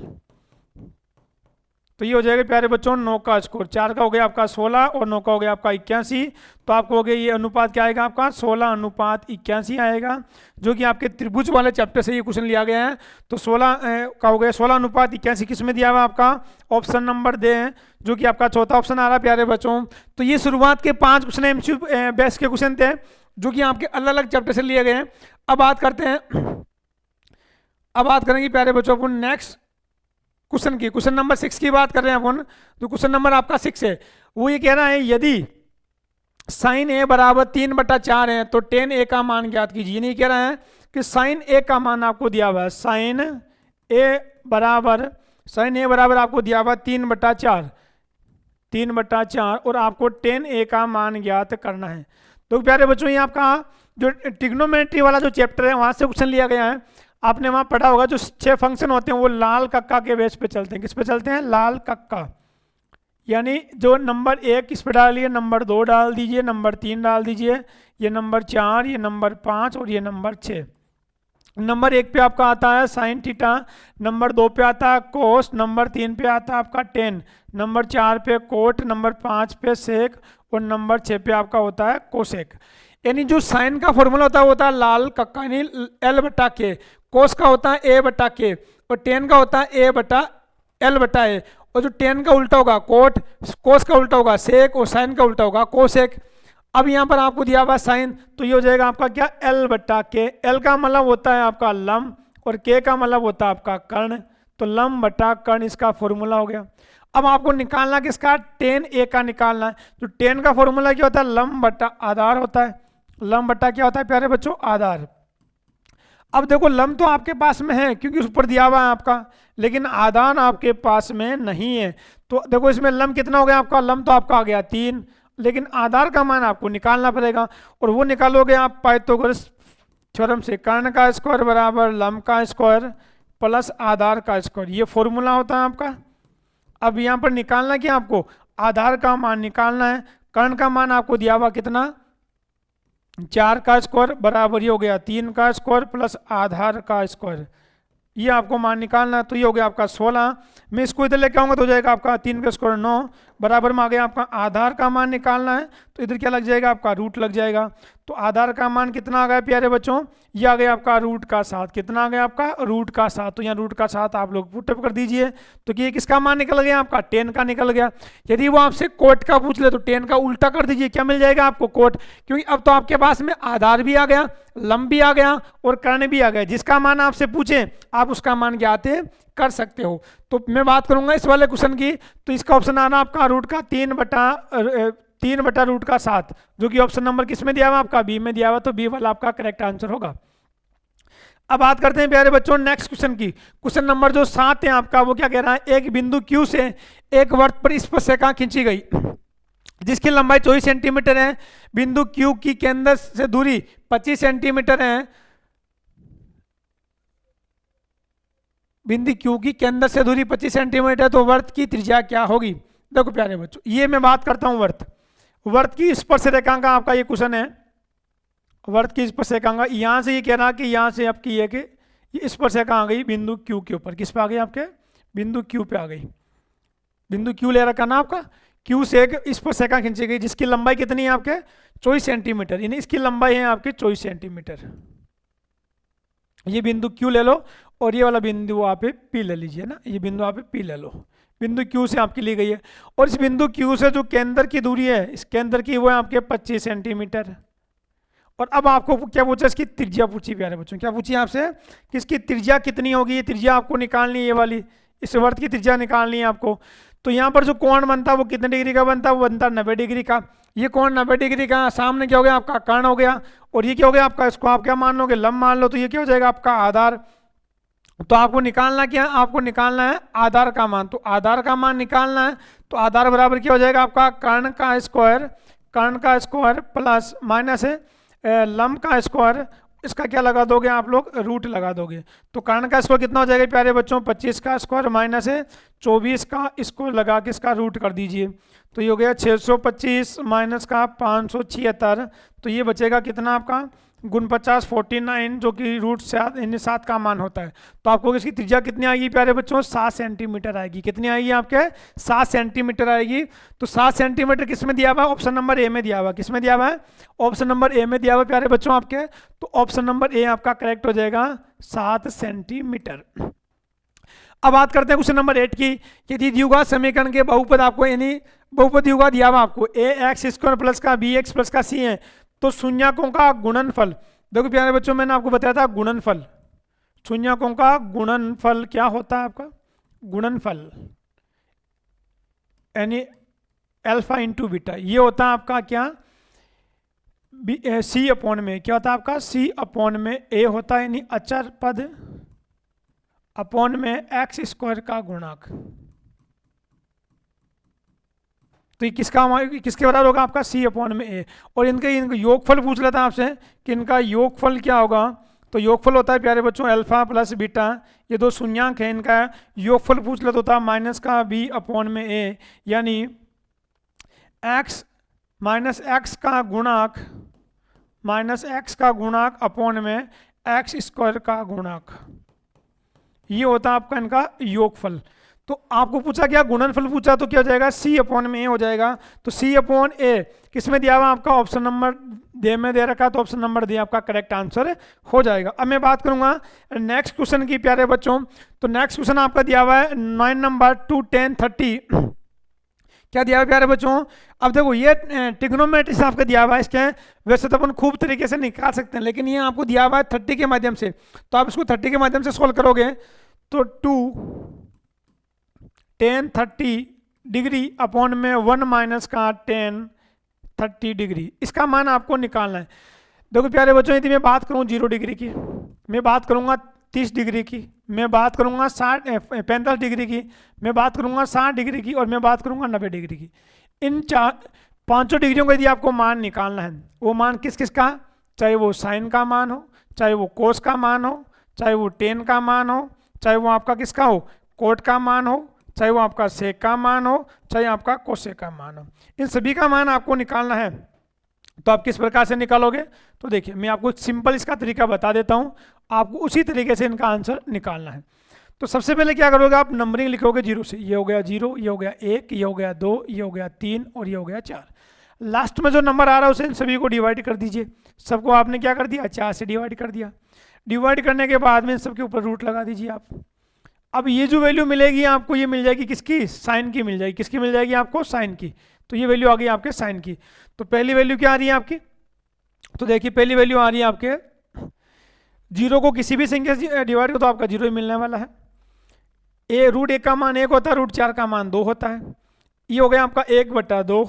Speaker 1: तो ये हो जाएगा प्यारे बच्चों 9 का स्कोर, 4 का हो गया आपका 16 और 9 का हो गया आपका 81। तो आपको हो गया ये अनुपात क्या आएगा आपका 16:81 आएगा, जो कि आपके त्रिभुज वाले चैप्टर से ये क्वेश्चन लिया गया है। तो 16 का हो गया 16:81 किस में दिया हुआ आपका, ऑप्शन नंबर दे, जो कि आपका चौथा ऑप्शन आ रहा है प्यारे बच्चों। तो ये शुरुआत के 5 क्वेश्चन एमसीक्यू बेस के क्वेश्चन थे, जो कि आपके अलग अलग चैप्टर से लिए गए हैं। अब बात करते हैं अब बात करेंगे प्यारे बच्चों अपन नेक्स्ट क्वेश्चन की, क्वेश्चन नंबर 6 की बात कर रहे हैं अपन। तो क्वेश्चन नंबर आपका 6 है, वो ये कह रहा है यदि साइन ए बराबर 3/4 है तो टेन ए का मान ज्ञात कीजिए। नहीं कह रहा है कि साइन ए का मान आपको दिया हुआ है, साइन ए बराबर आपको दिया हुआ 3/4 और आपको टेन ए का मान ज्ञात करना है। तो प्यारे बच्चों ये आपका जो ट्रिग्नोमेट्री वाला जो चैप्टर है वहां से क्वेश्चन लिया गया है। आपने वहां पढ़ा होगा जो 6 फंक्शन होते हैं वो लाल कक्का के बेस पे चलते हैं। किस पे चलते हैं? लाल कक्का। यानी जो नंबर 1 इस पे डालिए, नंबर 2 डाल दीजिए, नंबर 3 डाल दीजिए, ये नंबर 4, ये नंबर 5 और ये नंबर 6। नंबर 1 पे आपका आता है साइन थीटा, नंबर 2 पे आता है कोस, नंबर 3 पे आता है आपका टेन, नंबर 4 पे कोट, नंबर 5 पे सेक और नंबर 6 पे आपका होता है कोसेक। यानी जो साइन का फॉर्मूला होता है वो होता है लाल कक्का यानी L/K, कोस का होता है A/K और टेन का होता है A/L/A और जो टेन का उल्टा होगा कोट, कोस का उल्टा होगा सेक और साइन का उल्टा होगा कोसेक। अब यहाँ पर आपको दिया हुआ साइन तो ये हो जाएगा आपका क्या L/K। L का मतलब होता है आपका लंब और K का मतलब होता है आपका कर्ण, तो लंब बटा कर्ण इसका फॉर्मूला हो गया। अब आपको निकालना किसका? टेन ए का निकालना है। तो टेन का फॉर्मूला क्या होता है? लंब बटा आधार होता है। लंब बटा क्या होता है प्यारे बच्चों? आधार। अब देखो लंब तो आपके पास में है क्योंकि उस पर दिया हुआ है आपका, लेकिन आधार आपके पास में नहीं है। तो देखो इसमें लंब कितना हो गया आपका? लंब तो आपका आ गया 3, लेकिन आधार का मान आपको निकालना पड़ेगा और वो निकालोगे आप पाइथागोरस थ्योरम से। कर्ण का स्क्वायर बराबर लंब का स्क्वायर प्लस आधार का स्क्वायर, ये फॉर्मूला होता है आपका। अब यहाँ पर निकालना क्या आपको? आधार का मान निकालना है। कर्ण का मान आपको दिया हुआ कितना? 4 का स्क्वायर बराबर ये हो गया 3 का स्क्वायर प्लस आधार का स्क्वायर, ये आपको मान निकालना है। तो ये हो गया आपका 16। मैं इसको इधर लेके आऊँगा तो हो जाएगा आपका 3 का स्क्वायर 9 बराबर में आ गया आपका आधार का मान निकालना है। तो इधर क्या लग जाएगा आपका? रूट लग जाएगा। तो आधार का मान कितना आ गया प्यारे बच्चों? ये आ गया आपका रूट का 7। कितना आ गया आपका? रूट का 7। तो यहाँ रूट का 7 आप लोग पुटअप कर दीजिए। तो ये किसका मान निकल गया आपका? टेन का निकल गया। यदि वो आपसे कोट का पूछ ले तो टेन का उल्टा कर दीजिए, क्या मिल जाएगा आपको? कोट। क्योंकि अब तो आपके पास में आधार भी आ गया, लंब भी आ गया और कर्ण भी आ गया। जिसका मान आपसे पूछे आप उसका मान ज्ञात कर सकते हो। तो मैं बात करूंगा इस वाले क्वेश्चन की, तो इसका ऑप्शन आना आपका रूट का 3 बटा रूट का 7, जो कि ऑप्शन नंबर किस में दिया हुआ आपका? बी में दिया हुआ। तो बी वाला आपका करेक्ट आंसर होगा। अब बात करते हैं प्यारे बच्चों नेक्स्ट क्वेश्चन की। क्वेश्चन नंबर जो 7 है आपका, वो क्या कह रहा है? एक बिंदु Q से एक वृत्त पर स्पर्शरेखा खींची गई जिसकी लंबाई 24 सेंटीमीटर है। बिंदु Q की केंद्र से दूरी 25 सेंटीमीटर है। बिंदु Q की केंद्र से दूरी 25 सेंटीमीटर, तो वृत्त की त्रिज्या क्या होगी? देखो प्यारे बच्चों, ये मैं बात करता हूं वर्त की स्पर्शरेखा का आपका ये क्वेश्चन है। वर्त की स्पर्शरेखा का यहां से ये कह रहा कि यहां से आपकी ये कि ये स्पर्शरेखा आ गई बिंदु Q के ऊपर। किस पे आ गई? आपके बिंदु Q पे आ गई। बिंदु Q ले रखा ना आपका, Q से एक स्पर्शरेखा खींची गई जिसकी लंबाई कितनी है आपके? 24 सेंटीमीटर, यानी इसकी लंबाई है आपके 24 सेंटीमीटर। ये बिंदु Q ले लो और ये वाला बिंदु आप P ले लीजिए ना, ये बिंदु आप P ले लो। बिंदु Q से आपकी ली गई है और इस बिंदु Q से जो केंद्र की दूरी है, इस केंद्र की वो है आपके 25 सेंटीमीटर। और अब आपको क्या पूछा? इसकी त्रिज्या पूछी प्यारे बच्चों। क्या पूछी आपसे? कि इसकी त्रिज्या कितनी होगी? ये त्रिज्या आपको निकालनी है, ये वाली इस वर्त की त्रिज्या निकालनी है आपको। तो यहाँ पर जो कोण बनता है वो कितने डिग्री का बनता है? वो बनता है 90 डिग्री का। ये कोण 90 डिग्री का, सामने क्या हो गया आपका? कर्ण हो गया और ये क्या हो गया आपका? इसको आप क्या मान लोगे? लंब मान लो। तो ये क्या हो जाएगा आपका? आधार। तो आपको निकालना क्या है? आपको निकालना है आधार का मान। तो आधार का मान निकालना है तो आधार बराबर क्या हो जाएगा आपका? कर्ण का स्क्वायर प्लस माइनस लंब का स्क्वायर, इसका क्या लगा दोगे आप लोग? रूट लगा दोगे। तो कर्ण का स्क्वायर कितना हो जाएगा प्यारे बच्चों? 25 का स्क्वायर माइनस 24 का स्क्वायर लगा के इसका रूट कर दीजिए। तो ये हो गया 625 माइनस का 576। तो ये बचेगा कितना आपका? 49 49, जो कि रूट 7 का मान होता है। तो आपको इसकी त्रिज्या कितनी आएगी प्यारे बच्चों? 7 सेंटीमीटर आएगी। कितनी आएगी आपके? 7 सेंटीमीटर आएगी। तो 7 सेंटीमीटर किस में दिया हुआ? ऑप्शन नंबर ए में दिया हुआ। किस में दिया हुआ है? ऑप्शन नंबर ए में दिया हुआ प्यारे बच्चों आपके। तो ऑप्शन नंबर ए आपका करेक्ट हो जाएगा 7 सेंटीमीटर। अब बात करते हैं क्वेश्चन नंबर 8 की। यदि द्विघात समीकरण के बहुपद आपको, यानी बहुपद द्विघात दिया हुआ आपको ax² प्लस का bx प्लस का c है, तो शून्यकों का गुणनफल। देखो प्यारे बच्चों, मैंने आपको बताया था गुणनफल, शून्यकों का गुणनफल क्या होता है आपका? गुणनफल यानी अल्फा इंटू बीटा, ये होता है आपका क्या? सी अपॉन में क्या होता है आपका? सी अपॉन में ए होता है यानी अचर पद अपॉन में एक्स स्क्वायर का गुणक। तो ये किसके बराबर होगा आपका? सी अपॉन में ए। और इनका योगफल पूछ लेता है आपसे कि इनका योगफल क्या होगा। तो योगफल होता है प्यारे बच्चों अल्फा प्लस बीटा, ये दो शून्यांक है, इनका योगफल पूछ लेता होता है माइनस का बी अपॉन में ए, यानी एक्स माइनस एक्स का गुणक माइनस एक्स का गुणक अपॉन में एक्स स्क्वायर का गुणक, ये होता है आपका इनका योगफल। तो आपको पूछा क्या? गुणनफल पूछा, तो क्या हो जाएगा? सी अपॉन में ए हो जाएगा। तो सी अपॉन ए किस में दिया हुआ आपका? ऑप्शन नंबर दे में दे रखा है, तो ऑप्शन नंबर डी आपका करेक्ट आंसर हो जाएगा। अब मैं बात करूंगा नेक्स्ट क्वेश्चन की प्यारे बच्चों। तो नेक्स्ट क्वेश्चन आपका दिया हुआ है 9 नंबर 2 10 30। क्या दिया हुआ प्यारे बच्चों? अब देखो ये ट्रिग्नोमेट्री आपका दिया हुआ है, इसके वैसे तो अपन खूब तरीके से निकाल सकते हैं, लेकिन ये आपको दिया हुआ है 30 के माध्यम से। तो आप इसको 30 के माध्यम से सोल्व करोगे तो 2 10 30 डिग्री अपॉन में 1 माइनस का 10 30 डिग्री, इसका मान आपको निकालना है। देखो प्यारे बच्चों, यदि मैं बात करूँ 0 डिग्री की, मैं बात करूँगा 30 डिग्री की, मैं बात करूँगा 45 डिग्री की, मैं बात करूँगा 60 डिग्री की, और मैं बात करूँगा 90 डिग्री की। इन पाँचों डिग्रियों का यदि आपको मान निकालना है, वो मान किस किस का? चाहे वो साइन का मान हो, चाहे वो कोस का मान हो, चाहे वो टेन का मान हो, चाहे वो आपका किसका हो? कोट का मान हो, चाहे वो आपका सेक का मान हो, चाहे आपका कोसेक का मान हो, इन सभी का मान आपको निकालना है। तो आप किस प्रकार से निकालोगे? तो देखिए मैं आपको सिंपल इसका तरीका बता देता हूँ, आपको उसी तरीके से इनका आंसर निकालना है। तो सबसे पहले क्या करोगे? आप नंबरिंग लिखोगे 0 से, ये हो गया 0, ये हो गया 1, ये हो गया 2, ये हो गया 3 और ये हो गया 4। लास्ट में जो नंबर आ रहा है उसे इन सभी को डिवाइड कर दीजिए। सबको आपने क्या कर दिया? 4 से डिवाइड कर दिया। डिवाइड करने के बाद में सबके ऊपर रूट लगा दीजिए आप। अब ये जो वैल्यू मिलेगी आपको, ये मिल जाएगी किसकी? साइन की मिल जाएगी। किसकी मिल जाएगी आपको? साइन की। तो ये वैल्यू आ गई आपके साइन की। तो पहली वैल्यू क्या आ रही है आपकी? तो देखिए पहली वैल्यू आ रही है आपके 0 को किसी भी संख्या से डिवाइड करो तो आपका 0 ही मिलने वाला है। √1 का मान 1 होता है, √4 का मान 2 होता है। ये हो गया आपका 1/2,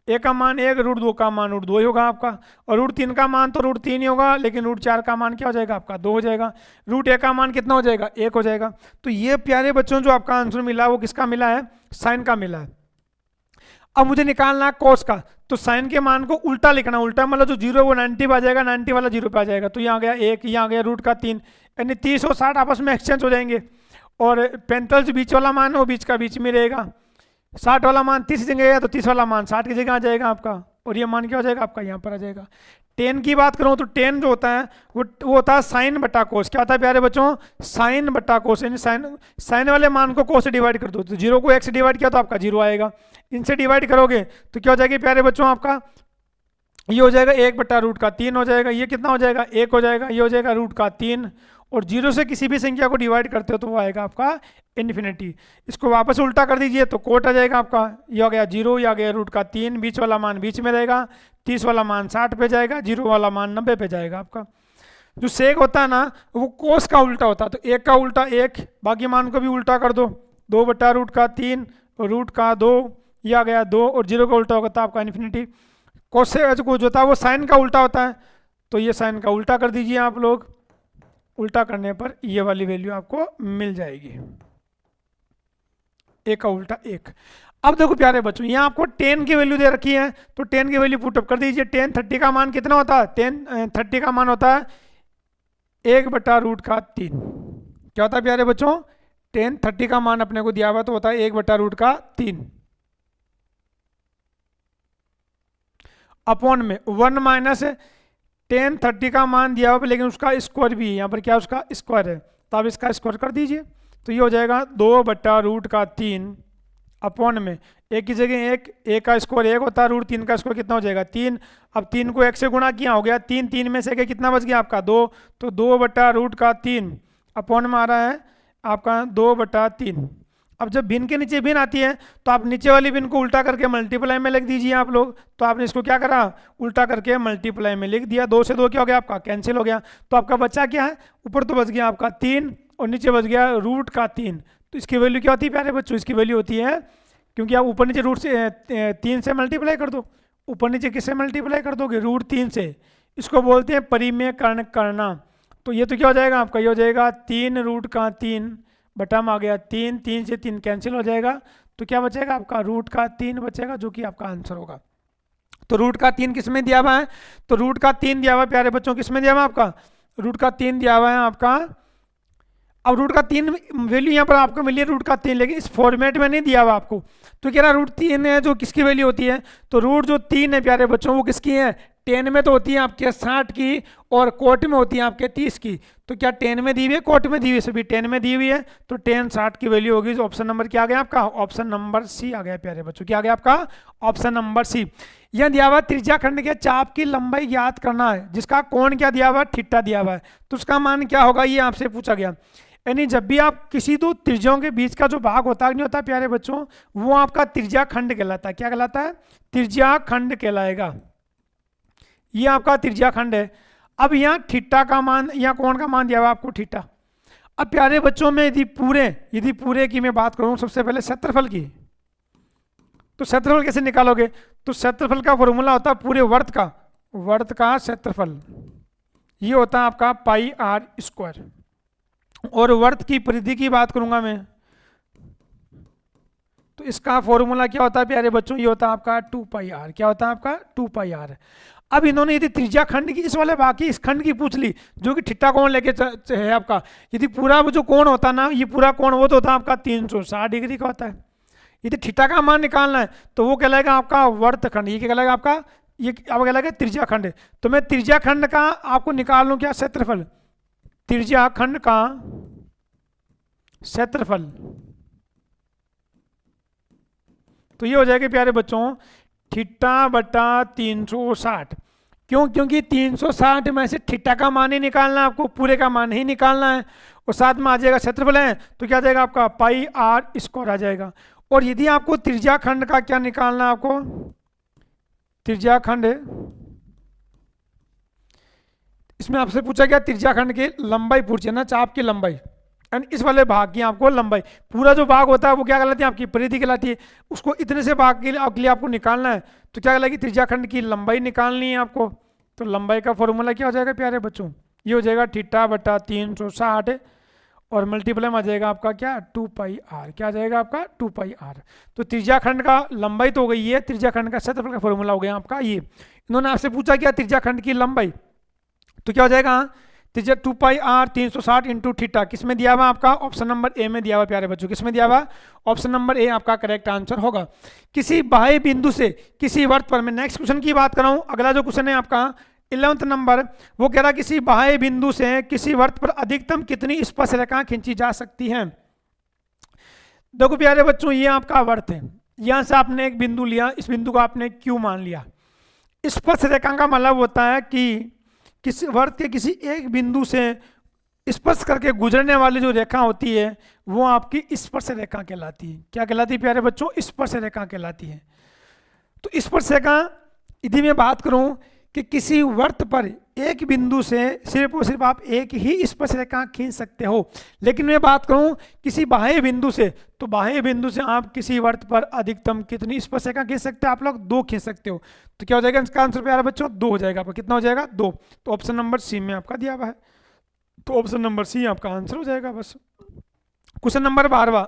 Speaker 1: 1 का मान 1, √2 का मान √2 ही होगा आपका, और √3 का मान तो √3 ही होगा, लेकिन √4 का मान क्या हो जाएगा आपका? 2 हो जाएगा। √1 का मान कितना हो जाएगा? 1 हो जाएगा। तो ये प्यारे बच्चों जो आपका आंसर मिला वो किसका मिला है? साइन का मिला है। अब मुझे निकालना है कोस का। तो साइन के मान को उल्टा लिखना, उल्टा मतलब जो 0 वो 90 पे आ जाएगा, 90 वाला 0 पे आ जाएगा। तो यहाँ गया 1, यहाँ गया √3, यानी 30 और 60 आपस में एक्सचेंज हो जाएंगे, और 45 जो बीच वाला मान है वो बीच का बीच में रहेगा। 60 वाला मान 30 की जगह है तो 30 वाला मान 60 की जगह आ जाएगा आपका, और ये मान क्या हो जाएगा आपका? यहाँ पर आ जाएगा। 10 की बात करूँ तो 10 जो होता है वो होता है साइन बटा कोस। क्या होता है प्यारे बच्चों? साइन बटा कोस, यानी साइन वाले मान को कोस से डिवाइड कर दो। तो 0 को 1 से डिवाइड किया तो आपका 0 आएगा। इनसे डिवाइड करोगे तो क्या हो जाएगा प्यारे बच्चों? आपका ये हो जाएगा 1/√3 हो जाएगा। ये कितना हो जाएगा? 1 हो जाएगा। ये हो जाएगा √3, और 0 से किसी भी संख्या को डिवाइड करते हो तो वो आएगा आपका इन्फिनिटी। इसको वापस उल्टा कर दीजिए तो कोट आ जाएगा आपका। ये हो गया 0, ये आ गया √3, बीच वाला मान बीच में रहेगा, 30 वाला मान 60 पे जाएगा, 0 वाला मान 90 पे जाएगा आपका। जो सेक होता है ना वो कोस का उल्टा होता है, तो 1 का उल्टा 1, बाकी मान को भी उल्टा कर दो, 2/√3 √2, ये आ गया 2, और 0 का उल्टा होगा तो आपका इन्फिनिटी। कोसेक जो होता है वो साइन का उल्टा होता है, तो ये साइन का उल्टा कर दीजिए आप लोग। उल्टा करने पर ये वाली वैल्यू आपको मिल जाएगी, 1 का उल्टा 1। अब देखो प्यारे बच्चों, यहाँ आपको 10 की वैल्यू दे रखी है, तो 10 की वैल्यू पुटअप कर दीजिए। 10 30 का मान कितना होता है? 10 30 का मान होता है 1/√3। क्या होता है प्यारे बच्चों? 10 30 का मान अपने को दिया हुआ तो होता है 1/√3 अपॉन में 1 माइनस 10 30 का मान दिया हुआ लेकिन उसका स्क्वायर भी है, यहाँ पर क्या उसका स्क्वायर है, तो आप इसका स्क्वायर कर दीजिए। तो ये हो जाएगा 2/√3 अपॉन में 1 की जगह 1, 1 का स्क्वायर 1 होता है, √3 का स्क्वायर कितना हो जाएगा? 3। अब 3 को 1 से गुणा किया हो गया 3, 3 में से कितना बच गया आपका? 2। तो 2/√3 अपॉन में आ रहा है आपका 2/3। अब जब भिन्न के नीचे भिन्न आती है तो आप नीचे वाली भिन्न को उल्टा करके मल्टीप्लाई में लिख दीजिए आप लोग। तो आपने इसको क्या करा, उल्टा करके मल्टीप्लाई में लिख दिया। 2 से 2 क्या हो गया आपका, कैंसिल हो गया। तो आपका बच्चा क्या है, ऊपर तो बच गया आपका 3 और नीचे बच गया रूट का 3। तो इसकी वैल्यू क्या होती है प्यारे बच्चों, इसकी वैल्यू होती है, क्योंकि आप ऊपर नीचे रूट से 3 से मल्टीप्लाई कर दो, ऊपर नीचे किससे मल्टीप्लाई कर दोगे, रूट 3 से। इसको बोलते हैं परिमेयकरण करना। तो ये तो क्या हो जाएगा आपका, ये हो जाएगा 3 रूट का 3 बटा में आ गया 3, 3 से 3 कैंसिल हो जाएगा। तो क्या बचेगा आपका, रूट का 3 बचेगा, जो कि आपका आंसर होगा। तो रूट का 3 किस में दिया हुआ है, तो रूट का 3 दिया हुआ है प्यारे बच्चों, किस में दिया हुआ है आपका, रूट का 3 दिया हुआ है आपका। अब रूट का 3 वैल्यू यहाँ पर आपको मिली है रूट का 3, लेकिन इस फॉर्मेट में नहीं दिया हुआ आपको। तो कह रहा रूट 3 है जो किसकी वैल्यू होती है, तो रूट जो 3 है प्यारे बच्चों वो किसकी है, 10 में तो होती है आपके 60 की और कोट में होती है आपके 30 की। तो क्या 10 में दी हुई है, कोट में दी हुई है, सभी 10 में दी हुई है। तो 10 60 की वैल्यू होगी। ऑप्शन नंबर क्या आ गया आपका, ऑप्शन नंबर सी आ गया प्यारे बच्चों। क्या आ गया आपका, ऑप्शन नंबर सी। यह दिया हुआ त्रिज्या खंड के चाप की लंबाई ज्ञात करना है, जिसका कोण क्या दिया हुआ है, थीटा दिया हुआ है। तो उसका मान क्या होगा, ये आपसे पूछा गया। यानी जब भी आप किसी दो त्रिज्याओं के बीच का जो भाग होता है नहीं होता प्यारे बच्चों, वो आपका त्रिज्या खंड कहलाता है। क्या कहलाता है, त्रिज्या खंड कहलाएगा। ये आपका त्रिज्या खंड है। अब यहाँ थीटा का मान, यहाँ कोण का मान दिया हुआ आपको थीटा। अब प्यारे बच्चों में यदि पूरे की मैं बात करूँ, सबसे पहले क्षेत्रफल की, तो क्षेत्रफल कैसे निकालोगे, तो क्षेत्रफल का फॉर्मूला होता है पूरे वर्त का क्षेत्रफल, ये होता है आपका पाई आर स्क्वायर। और वर्त की परिधि की बात करूंगा मैं, तो इसका फॉर्मूला क्या होता है प्यारे बच्चों, ये होता है आपका 2 पाई आर। क्या होता है आपका, 2 पाई आर। अब इन्होंने यदि त्रिज्या खंड की इस वाले बाकी इस खंड की पूछ ली, जो कि थीटा कोण लेके है आपका। यदि पूरा वो जो कोण होता ना, ये पूरा कोण वो तो होता है आपका 360 डिग्री का होता है। यदि थीटा का मान निकालना है तो वो कहलाएगा आपका वर्त खंड। ये क्या कहलाएगा आपका, ये अब कहलाएगा त्रिज्या खंड। तो मैं त्रिज्या खंड का आपको निकाल लूँ क्या, क्षेत्रफल, त्रिज्या खंड का क्षेत्रफल। तो ये हो जाएगा प्यारे बच्चों थीटा बटा 360। क्यों, क्योंकि 360 में से थीटा का मान ही निकालना है आपको, पूरे का मान ही निकालना है। और साथ में आ जाएगा क्षेत्रफल है, तो क्या आ जाएगा आपका पाई आर स्क्वायर आ जाएगा। और यदि आपको त्रिज्या खंड का क्या निकालना है, आपको त्रिज्या खंड, इसमें आपसे पूछा गया त्रिज्या खंड की लंबाई पूछे ना, चाप की लंबाई, एंड इस वाले भाग की आपको लंबाई। पूरा जो भाग होता है वो क्या कहलाती है, आपकी परिधि कहलाती है। उसको इतने से भाग के लिए आपको निकालना है, तो क्या कहलाएगी, त्रिज्या खंड की लंबाई निकालनी है आपको। तो लंबाई का फॉर्मूला क्या हो जाएगा प्यारे बच्चों, ये हो जाएगा थीटा बटा 360 और मल्टीप्लाई में आ जाएगा आपका क्या, 2 पाई आर। क्या आ जाएगा आपका 2 पाई आर। तो त्रिज्या खंड का लंबाई तो हो गई है, त्रिज्या खंड का क्षेत्रफल का फॉर्मूला हो गया आपका ये। इन्होंने आपसे पूछा क्या, त्रिज्या खंड की लंबाई, तो क्या हो जाएगा, त्रिज्या 2 पाई आर 360 इंटू थीटा, किस में दिया हुआ आपका, ऑप्शन नंबर ए में दिया हुआ प्यारे बच्चों। किस में दिया हुआ, ऑप्शन नंबर ए आपका करेक्ट आंसर होगा। किसी बाह्य बिंदु से किसी वर्त पर, मैं नेक्स्ट क्वेश्चन की बात कर रहा हूं। अगला जो क्वेश्चन है आपका 11वां नंबर, वो कह रहा किसी बाह्य बिंदु से किसी वर्त पर अधिकतम कितनी स्पर्श रेखा खींची जा सकती है। देखो प्यारे बच्चों, ये आपका वर्त है, यहां से आपने एक बिंदु लिया, इस बिंदु को आपने क्यू मान लिया। स्पर्श रेखा का मतलब होता है कि किसी वर्त के किसी एक बिंदु से स्पर्श करके गुजरने वाली जो रेखा होती है वो आपकी स्पर्श रेखा कहलाती है। क्या कहलाती है प्यारे बच्चों, स्पर्श रेखा कहलाती है। तो स्पर्श रेखा यदि मैं बात करूं कि किसी वर्त पर एक बिंदु से सिर्फ और सिर्फ आप एक ही स्पर्श रेखा खींच सकते हो। लेकिन मैं बात करूं किसी बाह्य बिंदु से, तो बाह्य बिंदु से आप किसी वर्त पर अधिकतम कितनी स्पर्श रेखा खींच सकते हो, आप लोग 2 खींच सकते हो। तो क्या हो जाएगा इसका आंसर प्यारे बच्चों, 2 हो जाएगा आपका। कितना हो जाएगा, 2। तो ऑप्शन नंबर सी में आपका दिया हुआ है, तो ऑप्शन नंबर सी आपका आंसर हो जाएगा बस। क्वेश्चन नंबर 12वां,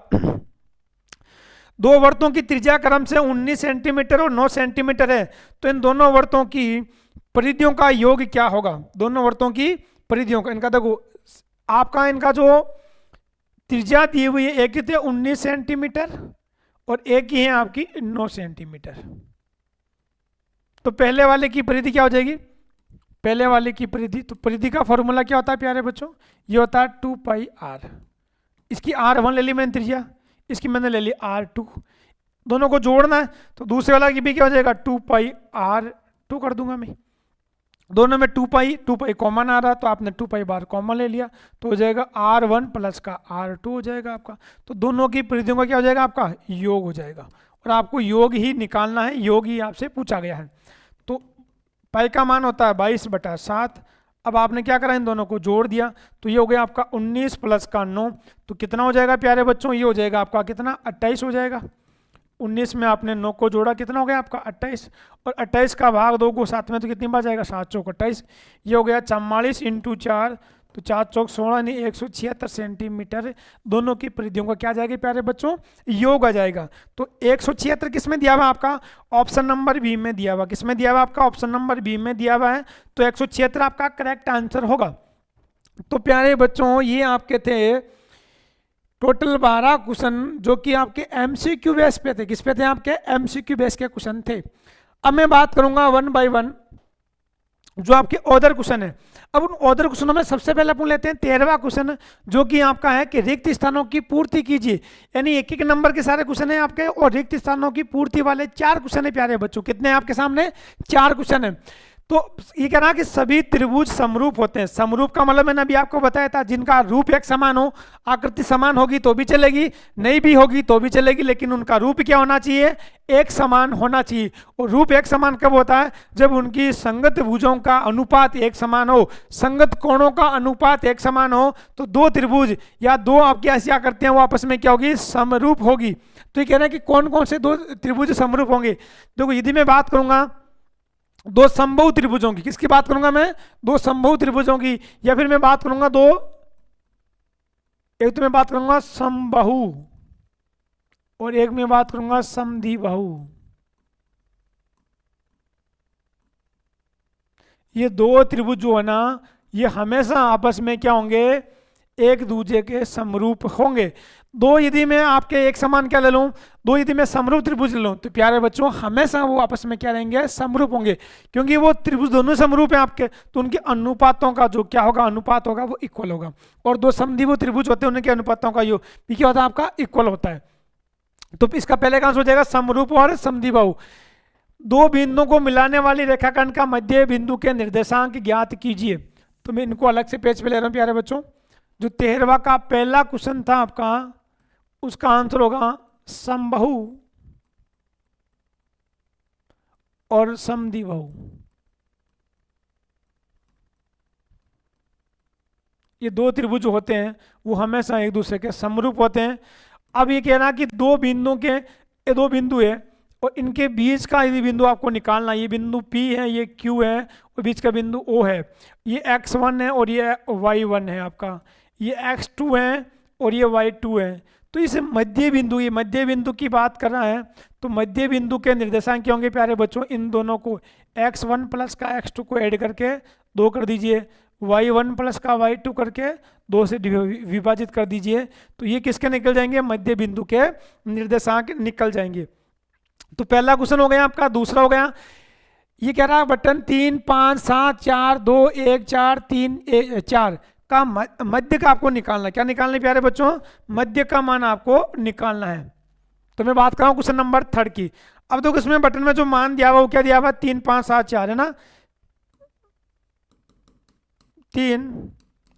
Speaker 1: 2 वर्तों की त्रिज्या क्रम से 19 सेंटीमीटर और 9 सेंटीमीटर है, तो इन दोनों वर्तों की परिधियों का योग क्या होगा। दोनों वर्तों की परिधियों का, इनका देखो आपका, इनका जो त्रिज्या दी हुई है, एक ही थे 19 सेंटीमीटर और एक ही है आपकी 9 सेंटीमीटर। तो पहले वाले की परिधि क्या हो जाएगी, पहले वाले की परिधि, तो परिधि का फॉर्मूला क्या होता है प्यारे बच्चों, ये होता है 2 पाई आर। इसकी R1 ले ली मैंने त्रिज्या, इसकी मैंने ले ली R2, दोनों को जोड़ना है, तो दूसरे वाला की भी क्या हो जाएगा 2 पाई R2 कर दूंगा मैं। दोनों में 2 पाई कॉमन आ रहा, तो आपने 2 पाई बार कॉमन ले लिया, तो हो जाएगा R1 प्लस का R2 हो जाएगा आपका। तो दोनों की परिधियों का क्या हो जाएगा आपका योग हो जाएगा, और आपको योग ही निकालना है, योग ही आपसे पूछा गया है। तो पाई का मान होता है 22/7। अब आपने क्या करा, इन दोनों को जोड़ दिया, तो ये हो गया आपका 19 प्लस का 9, तो कितना हो जाएगा प्यारे बच्चों, ये हो जाएगा आपका कितना 28 हो जाएगा। 19 में आपने 9 को जोड़ा, कितना हो गया आपका 28, और 28 का भाग 2 को 7 में, तो कितनी बार जाएगा 7 चौक 28, ये हो गया 44 × 4, तो 4 चौक 16 यानी 176 सेंटीमीटर। दोनों की परिधियों का क्या जाएगा प्यारे बच्चों, योग आ जाएगा। तो 176 किस में दिया हुआ आपका, ऑप्शन नंबर बी में दिया हुआ। किस में दिया हुआ आपका, ऑप्शन नंबर बी में दिया हुआ है, तो 176 आपका करेक्ट आंसर होगा। तो प्यारे बच्चों ये आपके थे टोटल 12 क्वेश्चन जो कि आपके एमसीक्यू बेस पे थे। किस पे थे आपके, एमसीक्यू बेस के क्वेश्चन थे। अब मैं बात करूंगा 1 बाय 1 जो आपके ऑर्डर क्वेश्चन है। अब उन ऑर्डर क्वेश्चनों में सबसे पहले अपन लेते हैं 13वां क्वेश्चन, जो कि आपका है कि रिक्त स्थानों की पूर्ति कीजिए। यानी एक एक नंबर के सारे क्वेश्चन है आपके, और रिक्त स्थानों की पूर्ति वाले 4 क्वेश्चन है प्यारे बच्चों। कितने हैं आपके सामने, 4 क्वेश्चन है। तो ये कह रहा कि सभी त्रिभुज समरूप होते हैं। समरूप का मतलब मैंने अभी आपको बताया था, जिनका रूप एक समान हो, आकृति समान होगी तो भी चलेगी, नहीं भी होगी तो भी चलेगी, लेकिन उनका रूप क्या होना चाहिए, एक समान होना चाहिए। और रूप एक समान कब होता है, जब उनकी संगत भुजों का अनुपात एक समान हो, संगत कोणों का अनुपात एक समान हो, तो 2 त्रिभुज या 2 आपकी ऐसी आकृतियां वो आपस में क्या होगी, समरूप होगी। तो ये कह रहे हैं कि कौन कौन से 2 त्रिभुज समरूप होंगे। देखो यदि मैं बात करूंगा 2 समबाहु त्रिभुजों की, किसकी बात करूंगा मैं, 2 समबाहु त्रिभुजों की, या फिर मैं बात करूंगा एक तो मैं बात करूंगा समबाहु, और एक मैं बात करूंगा समद्विबाहु। ये 2 त्रिभुज जो है ना, ये हमेशा आपस में क्या होंगे, एक दूसरे के समरूप होंगे। 2 यदि मैं आपके एक समान क्या ले लूं, 2 यदि मैं समरूप त्रिभुज ले लूं, तो प्यारे बच्चों हमेशा वो आपस में क्या रहेंगे, समरूप होंगे, क्योंकि वो त्रिभुज दोनों समरूप हैं आपके, तो उनके अनुपातों का जो क्या होगा, अनुपात होगा वो इक्वल होगा। और 2 समद्विबाहु त्रिभुज होते हैं, उनके अनुपातों का योग क्या होता है आपका, इक्वल होता है। तो इसका पहले का आंसर हो जाएगा समरूप और समद्विबाहु। 2 बिंदुओं को मिलाने वाली रेखाखंड का मध्य बिंदु के निर्देशांक ज्ञात कीजिए। तो मैं इनको अलग से पेज पे ले रहा हूं प्यारे बच्चों। जो 13वां का पहला क्वेश्चन था आपका, उसका आंसर होगा समबाहु और समद्विबाहु। ये 2 त्रिभुज होते हैं वो हमेशा एक दूसरे के समरूप होते हैं। अब ये कहना कि 2 बिंदु है, और इनके बीच का यदि बिंदु आपको निकालना, ये बिंदु P है, ये Q है, और बीच का बिंदु O है। ये X1 है और ये Y1 है आपका, ये X2 है और ये Y2 है। तो इस मध्य बिंदु, ये मध्य बिंदु की बात कर रहा है, तो मध्य बिंदु के निर्देशांक क्या होंगे प्यारे बच्चों, इन दोनों को X1 प्लस का X2 को ऐड करके 2 कर दीजिए, Y1 प्लस का Y2 करके 2 से विभाजित कर दीजिए। तो ये किसके निकल जाएंगे, मध्य बिंदु के निर्देशांक निकल जाएंगे। तो पहला क्वेश्चन हो गया आपका। दूसरा हो गया, ये कह रहा है बटन 3 5 7 4 2 1 4 3 4 का मध्य का आपको निकालना है। क्या निकालना है प्यारे बच्चों, मध्य का मान आपको निकालना है। तो मैं बात कर रहा हूं क्वेश्चन नंबर 3 की। अब देखो इसमें बटन में जो मान दिया हुआ वो क्या दिया हुआ, 3 5 7 4 है ना, 3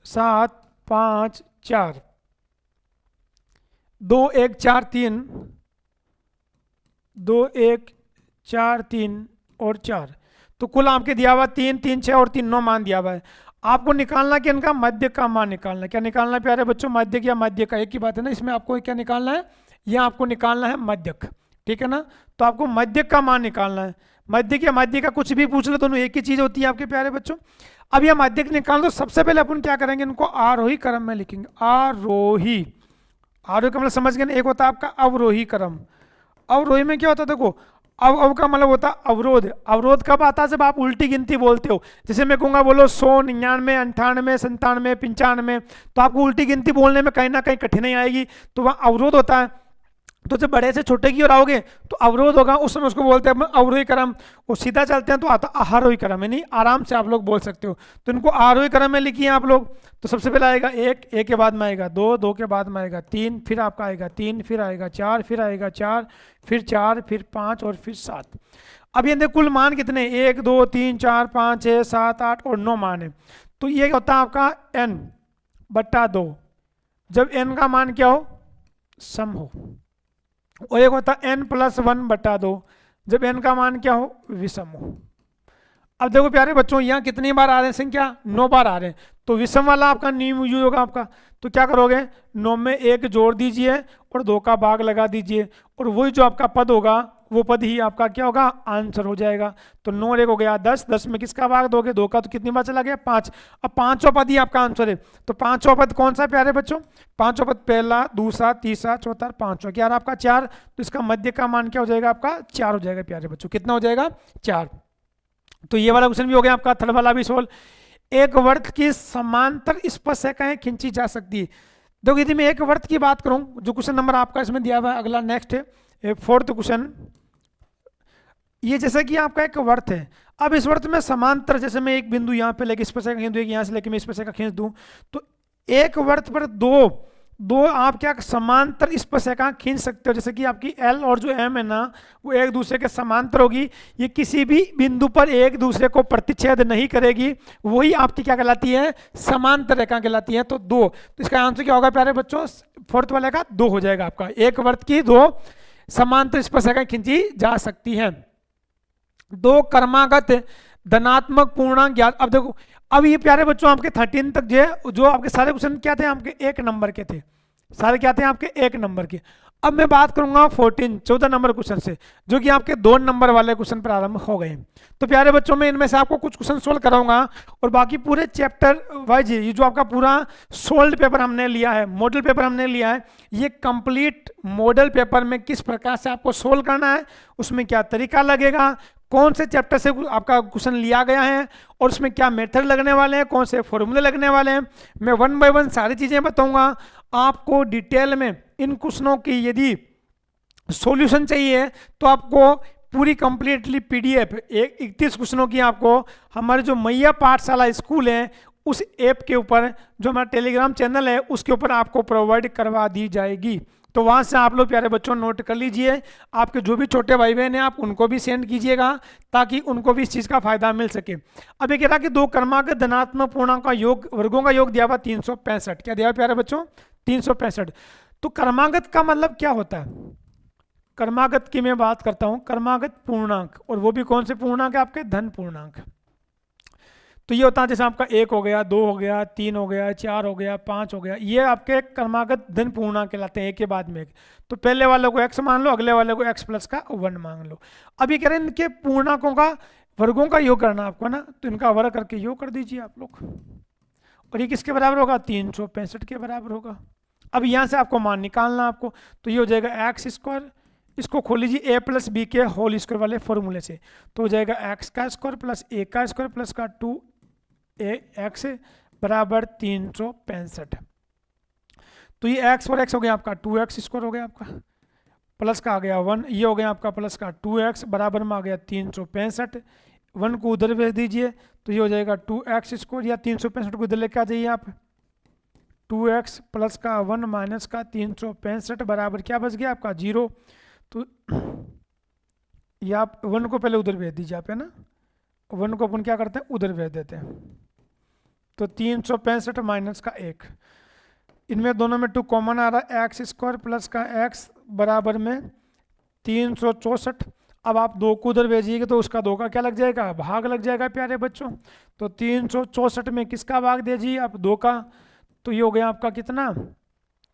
Speaker 1: 7 5 4 2 1 4 3 2 1 4 3 और 4, तो कुल आपके दिया हुआ 3 3 6 और 3 9 मान दिया हुआ है। आपको निकालना कि इनका मध्य का मान निकालना। क्या निकालना है प्यारे बच्चों, मध्य या मध्य का, एक ही बात है ना। इसमें आपको क्या निकालना है, यह आपको निकालना है मध्यक, ठीक है ना। तो आपको मध्य का मान निकालना है। मध्य का कुछ भी पूछ लो, दोनों एक ही चीज होती है आपके प्यारे बच्चों। अब यह मध्यक निकाल दो, सबसे पहले अपन क्या करेंगे, इनको आरोही क्रम में लिखेंगे। आरोही का मतलब समझ गए ना, एक होता है आपका अवरोही क्रम। अवरोही में क्या होता है, देखो अव का मतलब होता है अवरोध। अवरोध कब आता है, जब आप उल्टी गिनती बोलते हो। जैसे मैं कहूँगा बोलो 100 99 98 97 95, तो आपको उल्टी गिनती बोलने में कहीं ना कहीं कठिनाई आएगी, तो वहाँ अवरोध होता है। तो जब बड़े से छोटे की ओर आओगे तो अवरोध होगा, उस समय उसको बोलते हैं अवरोही क्रम। वो सीधा चलते हैं तो आता आरोही क्रम है, नहीं आराम से आप लोग बोल सकते हो। तो इनको आरोही क्रम में लिखिए आप लोग। तो सबसे पहले आएगा 1, 1 के बाद में आएगा 2, 2 के बाद में आएगा 3, फिर आपका आएगा 3, फिर आएगा 4, फिर आएगा 4, फिर 4, फिर 5 और फिर 7। अब ये देखो कुल मान कितने, 1 2 3 4 5 6 7 8 और 9 मान है। तो ये होता है आपका n बट्टा 2, जब n का मान क्या हो, सम हो। और एक होता है n प्लस 1 बट्टा 2, जब n का मान क्या हो, विषम हो। अब देखो प्यारे बच्चों, यहाँ कितनी बार आ रहे हैं संख्या, 9 बार आ रहे हैं, तो विषम वाला आपका नियम यूज होगा आपका। तो क्या करोगे, 9 में 1 जोड़ दीजिए और 2 का भाग लगा दीजिए, और वही जो आपका पद होगा वो पद ही आपका क्या होगा, आंसर हो जाएगा। तो 9 और 1 हो गया 10, 10 में किसका भाग दोगे, 2 का, तो कितनी बार चला गया, 5। अब पांचवा पद ही आपका आंसर है। तो पांचवा पद कौन सा प्यारे बच्चों, पांचवा पद पहला, दूसरा, तीसरा, चौथा, पांचवा, क्या आपका 4। तो इसका मध्य का मान क्या हो जाएगा आपका, 4 हो जाएगा प्यारे बच्चों। कितना हो जाएगा, 4। तो ये वाला क्वेश्चन भी हो गया आपका। थर्ड वाला भी सोल्व। एक वृत्त की समांतर स्पर्शरेखाएं खींची जा सकती है। देखो यदि मैं एक वृत्त की बात करूं, जो क्वेश्चन नंबर आपका इसमें दिया हुआ है, अगला नेक्स्ट है फोर्थ क्वेश्चन। ये जैसे कि आपका एक वृत्त है, अब इस वृत्त में समांतर, जैसे मैं एक बिंदु यहाँ पे लेके स्पर्शरेखा खींच दूं, एक यहाँ से लेके मैं स्पर्शरेखा खींच दूं, तो एक वृत्त पर दो आप क्या समांतर स्पर्शरेखा खींच सकते हो। जैसे कि आपकी L और जो M है ना, वो एक दूसरे के समांतर होगी, ये किसी भी बिंदु पर एक दूसरे को प्रतिच्छेद नहीं करेगी, वही आपकी क्या कहलाती है, समांतर रेखा कहलाती है। तो 2, तो इसका आंसर क्या होगा प्यारे बच्चों, फोर्थ वाले का 2 हो जाएगा आपका। एक वृत्त की 2 समांतर स्पर्शरेखाएं खींची जा सकती हैं। 2 क्रमागत धनात्मक पूर्णांक ज्ञात। अब देखो, अब ये प्यारे बच्चों आपके 13 तक जो आपके सारे क्वेश्चन क्या थे, आपके 1 नंबर के थे, सारे क्या थे आपके 1 नंबर के। अब मैं बात करूंगा 14 नंबर क्वेश्चन से, जो कि आपके 2 नंबर वाले क्वेश्चन प्रारंभ हो गए। तो प्यारे बच्चों, मैं इनमें से आपको कुछ क्वेश्चन सोल्व कराऊंगा, और बाकी पूरे चैप्टर वाइज ये जो आपका पूरा सोल्ड पेपर हमने लिया है, मॉडल पेपर हमने लिया है, ये कंप्लीट मॉडल पेपर में किस प्रकार से आपको सोल्व करना है, उसमें क्या तरीका लगेगा, कौन से चैप्टर से आपका क्वेश्चन लिया गया है, और उसमें क्या मेथड लगने वाले हैं, कौन से फॉर्मूले लगने वाले हैं, मैं 1 बाय 1 सारी चीज़ें बताऊंगा आपको डिटेल में। इन क्वेश्चनों की यदि सॉल्यूशन चाहिए तो आपको पूरी कंप्लीटली PDF 31 क्वेश्चनों की आपको हमारे जो मैया पाठशाला स्कूल है उस ऐप के ऊपर, जो हमारा टेलीग्राम चैनल है उसके ऊपर आपको प्रोवाइड करवा दी जाएगी। तो वहाँ से आप लोग प्यारे बच्चों नोट कर लीजिए, आपके जो भी छोटे भाई बहन हैं आप उनको भी सेंड कीजिएगा, ताकि उनको भी इस चीज़ का फायदा मिल सके। अब ये कह रहा कि 2 क्रमागत धनात्मक पूर्णांक का योग, वर्गों का योग दिया हुआ 365। क्या दिया हुआ प्यारे बच्चों, 365। तो क्रमागत का मतलब क्या होता है, क्रमागत की मैं बात करता हूँ, क्रमागत पूर्णांक, और वो भी कौन से पूर्णांक है आपके, धन पूर्णांक। तो ये होता है जैसे आपका 1 हो गया, 2 हो गया, 3 हो गया, 4 हो गया, 5 हो गया, ये आपके क्रमागत धन पूर्णांक कहलाते हैं, एक के बाद में एक। तो पहले वाले को x मान लो, अगले वाले को x प्लस का 1 मान लो। अब ये कह रहे हैं इनके पूर्णांकों का वर्गों का योग करना आपको ना, तो इनका वर्ग करके योग कर दीजिए आप लोग, और ये किसके बराबर होगा, 365 के बराबर होगा। अब यहाँ से आपको मान निकालना आपको, तो ये हो जाएगा x स्क्वायर, इसको खोल लीजिए a प्लस बी के होल स्क्वायर वाले फॉर्मूले से, तो हो जाएगा x का स्क्वायर प्लस a का स्क्वायर प्लस का 2ax बराबर 365। तो ये x और x हो गया आपका 2x स्क्वायर हो गया आपका, प्लस का आ गया 1, ये हो गया आपका प्लस का 2x बराबर में आ गया 365। 1 को उधर भेज दीजिए, तो ये हो जाएगा 2x स्क्वायर, या 365 को इधर लेके आ जाइए आप, 2x प्लस का 1 माइनस का 365 बराबर क्या बच गया आपका 0। तो ये आप 1 को पहले उधर भेज दीजिए आप, है ना, 1 को अपन क्या करते हैं उधर भेज देते हैं। तो 365 माइनस का 1, इनमें दोनों में 2 कॉमन आ रहा है, x स्क्वायर प्लस का x बराबर में 364। अब आप 2 को उधर भेजिएगा तो उसका 2 का क्या लग जाएगा, भाग लग जाएगा प्यारे बच्चों। तो 364 में किसका भाग दीजिए आप, 2 का, तो ये हो गया आपका कितना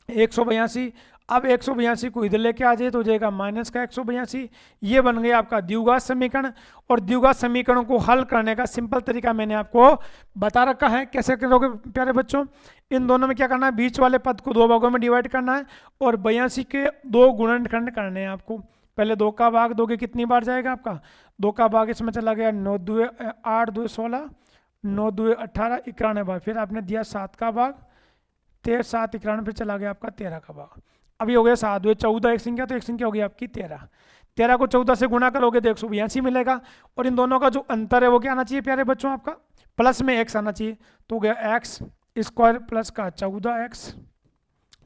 Speaker 1: 182। अब 182 को इधर लेके आ जाए तो हो जाएगा माइनस का 182। ये बन गया आपका द्विघात समीकरण। और द्विघात समीकरणों को हल करने का सिंपल तरीका मैंने आपको बता रखा है, कैसे करोगे प्यारे बच्चों। इन दोनों में क्या करना है, बीच वाले पद को 2 भागों में डिवाइड करना है, और 82 के 2 गुणनखंड करने हैं आपको। पहले 2 का भाग दोगे कितनी बार जाएगा आपका, 2 का भाग इसमें चला गया 9 2 8 2 16, 9 2 18 91 बार, फिर आपने दिया 7 का भाग 13 7 91, फिर चला गया आपका 13 का भाग। अभी हो गया 7 2 14 एक संख्या, तो एक संख्या हो गई आपकी 13। 13 को 14 से गुणा करोगे तो 182 मिलेगा। और इन दोनों का जो अंतर है वो क्या आना चाहिए प्यारे बच्चों, आपका प्लस में x आना चाहिए। तो हो गया x स्क्वायर प्लस का 14x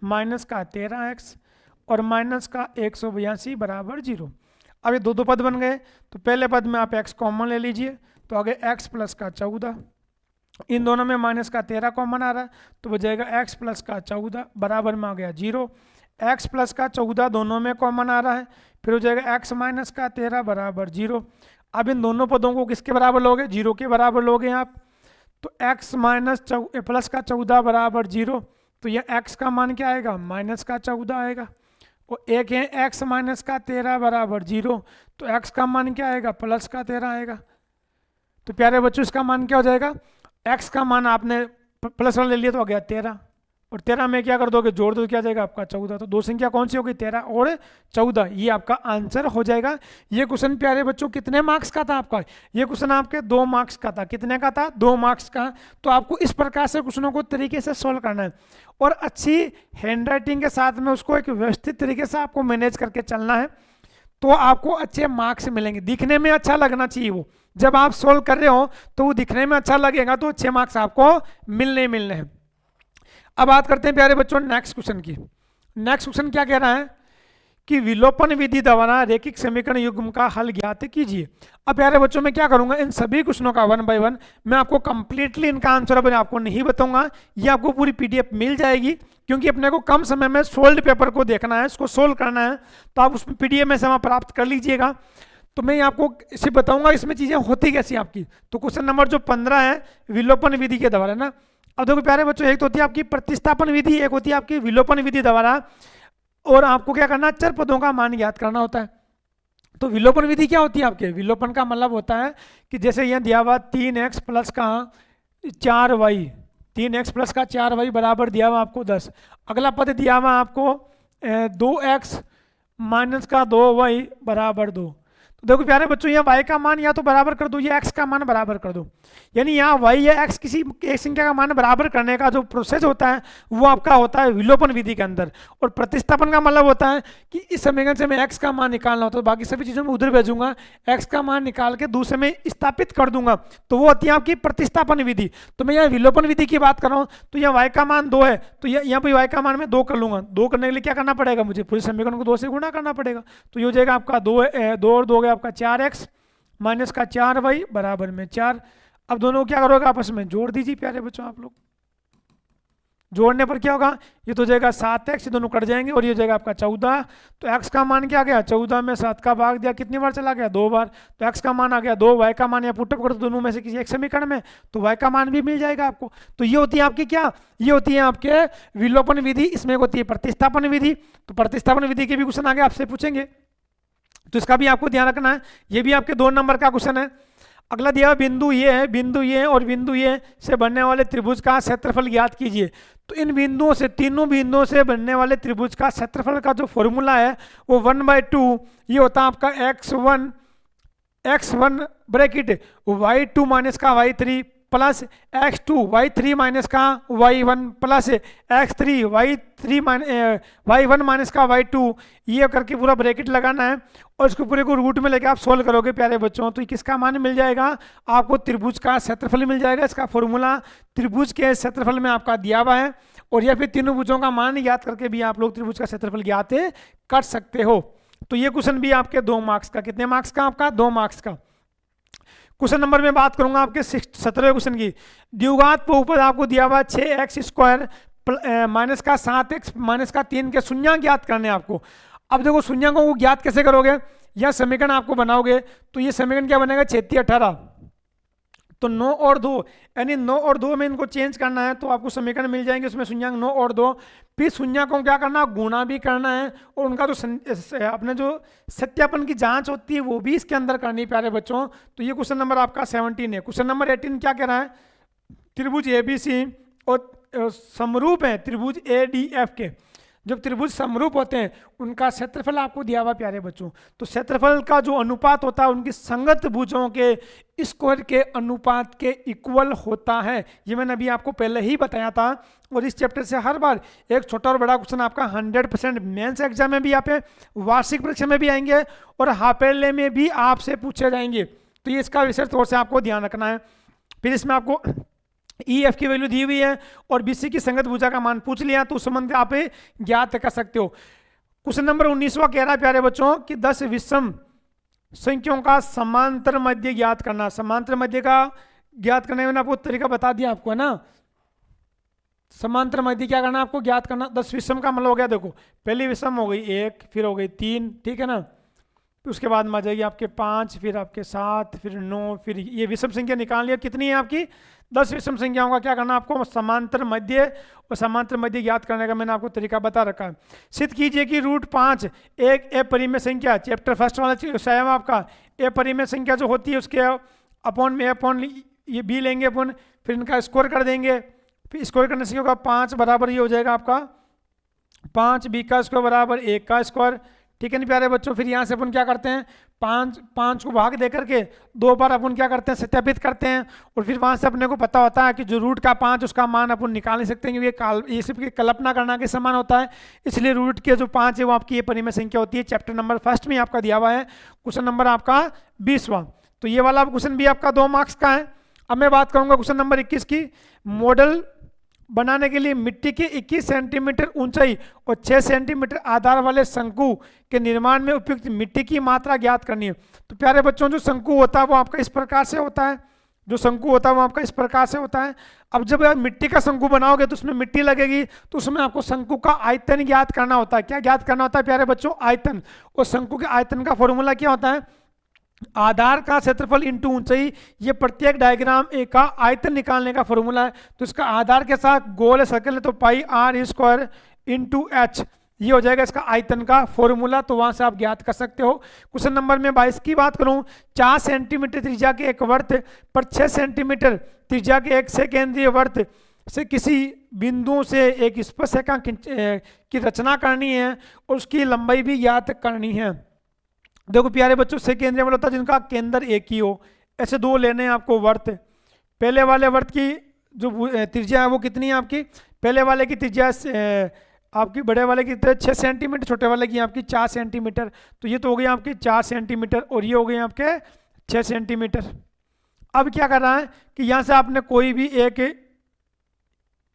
Speaker 1: माइनस का 13x और माइनस का 182 बराबर 0। अब ये दो दो पद बन गए, तो पहले पद में आप x कॉमन ले लीजिए, तो आगे x प्लस का 14, इन दोनों में माइनस का 13 कॉमन आ रहा है, तो हो जाएगा x प्लस का 14 बराबर में आ गया 0, x प्लस का 14 दोनों में कॉमन आ रहा है, फिर हो जाएगा x माइनस का 13 बराबर 0। अब इन दोनों पदों को किसके बराबर लोगे, 0 के बराबर लोगे आप, तो x माइनस प्लस का 14 बराबर 0, तो यह x का मान क्या आएगा, माइनस का 14 आएगा, और एक है x माइनस का 13 बराबर 0, तो x का मान क्या आएगा, प्लस का 13 आएगा। तो प्यारे बच्चों इसका मान क्या हो जाएगा, x का मान आपने प्लस वाला ले लिया तो हो गया 13, और 13 में क्या कर दोगे, जोड़ दो, क्या जाएगा आपका 14, तो दो संख्या कौन सी होगी, 13 और 14, ये आपका आंसर हो जाएगा। ये क्वेश्चन प्यारे बच्चों कितने मार्क्स का था आपका, ये क्वेश्चन आपके 2 मार्क्स का था, कितने का था, 2 मार्क्स का। तो आपको इस प्रकार से क्वेश्चनों को तरीके से सोल्व करना है, और अच्छी हैंड राइटिंग के साथ में उसको एक व्यवस्थित तरीके से आपको मैनेज करके चलना है, तो आपको अच्छे मार्क्स मिलेंगे। दिखने में अच्छा लगना चाहिए, वो जब आप सोल्व कर रहे हो तो वो दिखने में अच्छा लगेगा, तो अच्छे मार्क्स आपको मिलने हैं। अब बात करते हैं प्यारे बच्चों नेक्स्ट क्वेश्चन की। नेक्स्ट क्वेश्चन क्या कह रहा है कि विलोपन विधि द्वारा रैखिक समीकरण युग्म का हल ज्ञात कीजिए। अब प्यारे बच्चों मैं क्या करूंगा, इन सभी क्वेश्चनों का 1 बाय 1 मैं आपको कंप्लीटली इनका आंसर अब आपको नहीं बताऊंगा, ये आपको पूरी पीडीएफ मिल जाएगी, क्योंकि अपने को कम समय में सोल्ड पेपर को देखना है, इसको सोल्व करना है, तो आप उसमें पीडीएफ में समय प्राप्त कर लीजिएगा। तो मैं आपको इसे बताऊंगा इसमें चीजें होती कैसी आपकी। तो क्वेश्चन नंबर जो 15 है विलोपन विधि के द्वारा ना। अब देखो प्यारे बच्चों, एक तो होती है आपकी प्रतिस्थापन विधि, एक होती है आपकी विलोपन विधि द्वारा, और आपको क्या करना है, चर पदों का मान ज्ञात करना होता है। तो विलोपन विधि क्या होती है आपके, विलोपन का मतलब होता है कि जैसे यह दिया हुआ 3x प्लस का 4y, 3x प्लस का 4y बराबर दिया हुआ आपको 10, अगला पद दिया हुआ आपको 2x माइनस का 2y बराबर 2। तो देखो प्यारे बच्चों, यहाँ y का मान या तो बराबर कर दो या x का मान बराबर कर दो, यानी यहाँ y या x किसी एक संख्या का मान बराबर करने का जो प्रोसेस होता है वो आपका होता है विलोपन विधि के अंदर। और प्रतिस्थापन का मतलब होता है कि इस समीकरण से मैं x का मान निकालना होता है, बाकी सभी चीज़ों में उधर भेजूंगा, x का मान निकाल के दूसरे में स्थापित कर दूंगा, तो वो होती है आपकी प्रतिस्थापन विधि। तो मैं यहाँ विलोपन विधि की बात कर रहा हूँ, तो यहाँ y का मान 2 है, तो यहाँ पर y का मान मैं 2 कर लूंगा, 2 करने के लिए क्या करना पड़ेगा, मुझे पूरे समीकरण को 2 से गुणा करना पड़ेगा, तो ये हो जाएगा आपका 2 और 2 हो गया आपका 4x माइनस का 4y बराबर में 4। अब दोनों को क्या करोगे, आपस में जोड़ दीजिए प्यारे बच्चों आप लोग। जोड़ने पर क्या होगा, ये तो हो जाएगा 7x, ये दोनों कट जाएंगे, और ये हो जाएगा आपका 14। तो x का मान क्या गया, 14 में 7 का भाग दिया, कितनी बार चला गया, 2 बार, तो x का मान आ गया 2, y का मान या पुटअप कर दो दोनों में से किसी एक समीकरण में, तो y का मान भी मिल जाएगा आपको। तो ये होती है आपकी क्या, ये होती है आपके विलोपन विधि, इसमें होती है प्रतिस्थापन विधि। तो प्रतिस्थापन विधि के भी क्वेश्चन आगे आपसे पूछेंगे, तो इसका भी आपको ध्यान रखना है, ये भी आपके 2 नंबर का क्वेश्चन है। अगला दिया बिंदु ये है, बिंदु ये और बिंदु ये से बनने वाले त्रिभुज का क्षेत्रफल ज्ञात कीजिए। तो इन बिंदुओं से, तीनों बिंदुओं से बनने वाले त्रिभुज का क्षेत्रफल का जो फॉर्मूला है वो 1/2 ये होता है आपका x1 ब्रैकेट y2 माइनस का y3 plus x2 y3 minus का y1 plus x3 y1 minus का y2, ये करके पूरा ब्रैकेट लगाना है, और इसको पूरे को रूट में लेके आप सोल्व करोगे प्यारे बच्चों, तो किसका मान मिल जाएगा आपको, त्रिभुज का क्षेत्रफल मिल जाएगा। इसका फॉर्मूला त्रिभुज के क्षेत्रफल में आपका दिया हुआ है, और या फिर तीनों भुजों का मान ज्ञात करके भी आप लोग त्रिभुज का क्षेत्रफल ज्ञात कर सकते हो। तो ये क्वेश्चन भी आपके 2 मार्क्स का, कितने मार्क्स का आपका, 2 मार्क्स का। क्वेश्चन नंबर में बात करूंगा आपके 17वें क्वेश्चन की। द्विघात बहुपद आपको दिया हुआ 6x² माइनस का 7x माइनस का 3 के शून्य ज्ञात करने आपको। अब देखो शून्य को ज्ञात कैसे करोगे, यह समीकरण आपको बनाओगे, तो ये समीकरण क्या बनेगा, 3618, तो 9 और 2, यानी 9 और 2 में इनको चेंज करना है, तो आपको समीकरण मिल जाएंगे उसमें शून्य 9 और 2, फिर शून्य को क्या करना, गुणा भी करना है, और उनका जो अपने जो सत्यापन की जांच होती है वो भी इसके अंदर करनी है प्यारे बच्चों। तो ये क्वेश्चन नंबर आपका 17 है। क्वेश्चन नंबर 18 क्या कह रहा है, त्रिभुज ABC और समरूप है त्रिभुज ADF के, जब त्रिभुज समरूप होते हैं उनका क्षेत्रफल आपको दिया हुआ प्यारे बच्चों। तो क्षेत्रफल का जो अनुपात होता है उनकी संगत भुजों के स्क्वायर के अनुपात के इक्वल होता है, ये मैंने अभी आपको पहले ही बताया था। और इस चैप्टर से हर बार एक छोटा और बड़ा क्वेश्चन आपका 100% मेंस एग्जाम में भी आप वार्षिक परीक्षा में भी आएंगे और हाफ ईयरली में भी आपसे पूछे जाएंगे, तो ये इसका विशेष तौर से आपको ध्यान रखना है। फिर इसमें आपको EF की वैल्यू दी हुई है और BC की संगत भुजा का मान पूछ लिया, तो उस संबंध आप ज्ञात कर सकते हो। क्वेश्चन नंबर 19वां कह रहा है प्यारे बच्चों कि 10 विषम संख्याओं का समांतर मध्य ज्ञात करना। समांतर मध्य का ज्ञात करने में मैंने आपको तरीका बता दिया आपको, है ना। समांतर मध्य क्या करना आपको, ज्ञात करना। 10 विषम का मतलब हो गया, देखो पहली विषम हो गई 1, फिर हो गई 3, ठीक है ना। फिर उसके बाद में आ जाएगी आपके 5, फिर आपके 7, फिर 9, फिर ये विषम संख्या निकाल लिया। कितनी है आपकी 10 विषम संख्याओं का क्या करना आपको, समांतर मध्य। और समांतर मध्य ज्ञात करने का मैंने आपको तरीका बता रखा है। सिद्ध कीजिए कि √5 एक अपरिमेय संख्या, चैप्टर फर्स्ट वाला स्वयं आपका अपरिमेय संख्या जो होती है उसके अपॉन में अपॉन ये बी लेंगे अपन, फिर इनका स्कोर कर देंगे। फिर स्कोर करने से होगा 5 बराबर ये हो जाएगा आपका 5 बी का स्क्वायर बराबर 1 का स्क्वायर, ठीक है ना प्यारे बच्चों। फिर यहाँ से अपन क्या करते हैं, 5 को भाग दे करके 2 बार अपन क्या करते हैं, सत्यापित करते हैं। और फिर वहाँ से अपने को पता होता है कि जो रूट का 5 उसका मान अपन निकाल नहीं सकते, क्योंकि ये सिर्फ कल्पना करना के समान होता है। इसलिए रूट के जो 5 है वो आपकी ये परिमेय संख्या होती है। चैप्टर नंबर फर्स्ट में आपका दिया हुआ है, क्वेश्चन नंबर आपका 20वां। तो ये वाला क्वेश्चन भी आपका 2 मार्क्स का है। अब मैं बात करूंगा क्वेश्चन नंबर 21 की। मॉडल बनाने के लिए मिट्टी की 21 सेंटीमीटर ऊंचाई और 6 सेंटीमीटर आधार वाले शंकु के निर्माण में उपयुक्त मिट्टी की मात्रा ज्ञात करनी है। तो प्यारे बच्चों जो शंकु होता है वो आपका इस प्रकार से होता है, जो शंकु होता है वो आपका इस प्रकार से होता है। अब जब आप मिट्टी का शंकु बनाओगे तो उसमें मिट्टी लगेगी, तो उसमें आपको शंकु का आयतन ज्ञात करना होता है। क्या ज्ञात करना होता है प्यारे बच्चों, आयतन। और शंकु के आयतन का फॉर्मूला क्या होता है, आधार का क्षेत्रफल इंटू ऊंचाई। ये प्रत्येक डायग्राम ए का आयतन निकालने का फॉर्मूला है। तो इसका आधार के साथ गोल सर्कल है तो πr² इंटू एच, ये हो जाएगा इसका आयतन का फॉर्मूला। तो वहां से आप ज्ञात कर सकते हो। क्वेश्चन नंबर में 22 की बात करूं, 4 सेंटीमीटर त्रिज्या के एक वर्त पर 6 सेंटीमीटर त्रिज्या के एक से केंद्रीय वर्त से किसी बिंदु से एक स्पर्शरेखा की रचना करनी है और उसकी लंबाई भी ज्ञात करनी है। देखो प्यारे बच्चों, से केंद्रीय वर्त होता है जिनका केंद्र एक ही हो। ऐसे 2 लेने हैं आपको वर्त। पहले वाले वर्त की जो त्रिज्या है वो कितनी है आपकी, पहले वाले की त्रिज्या आपकी बड़े वाले की 6 सेंटीमीटर, छोटे वाले की आपकी 4 सेंटीमीटर। तो ये तो हो गई आपकी 4 सेंटीमीटर और ये हो गई आपके 6 सेंटीमीटर। अब क्या कर रहा है कि यहाँ से आपने कोई भी एक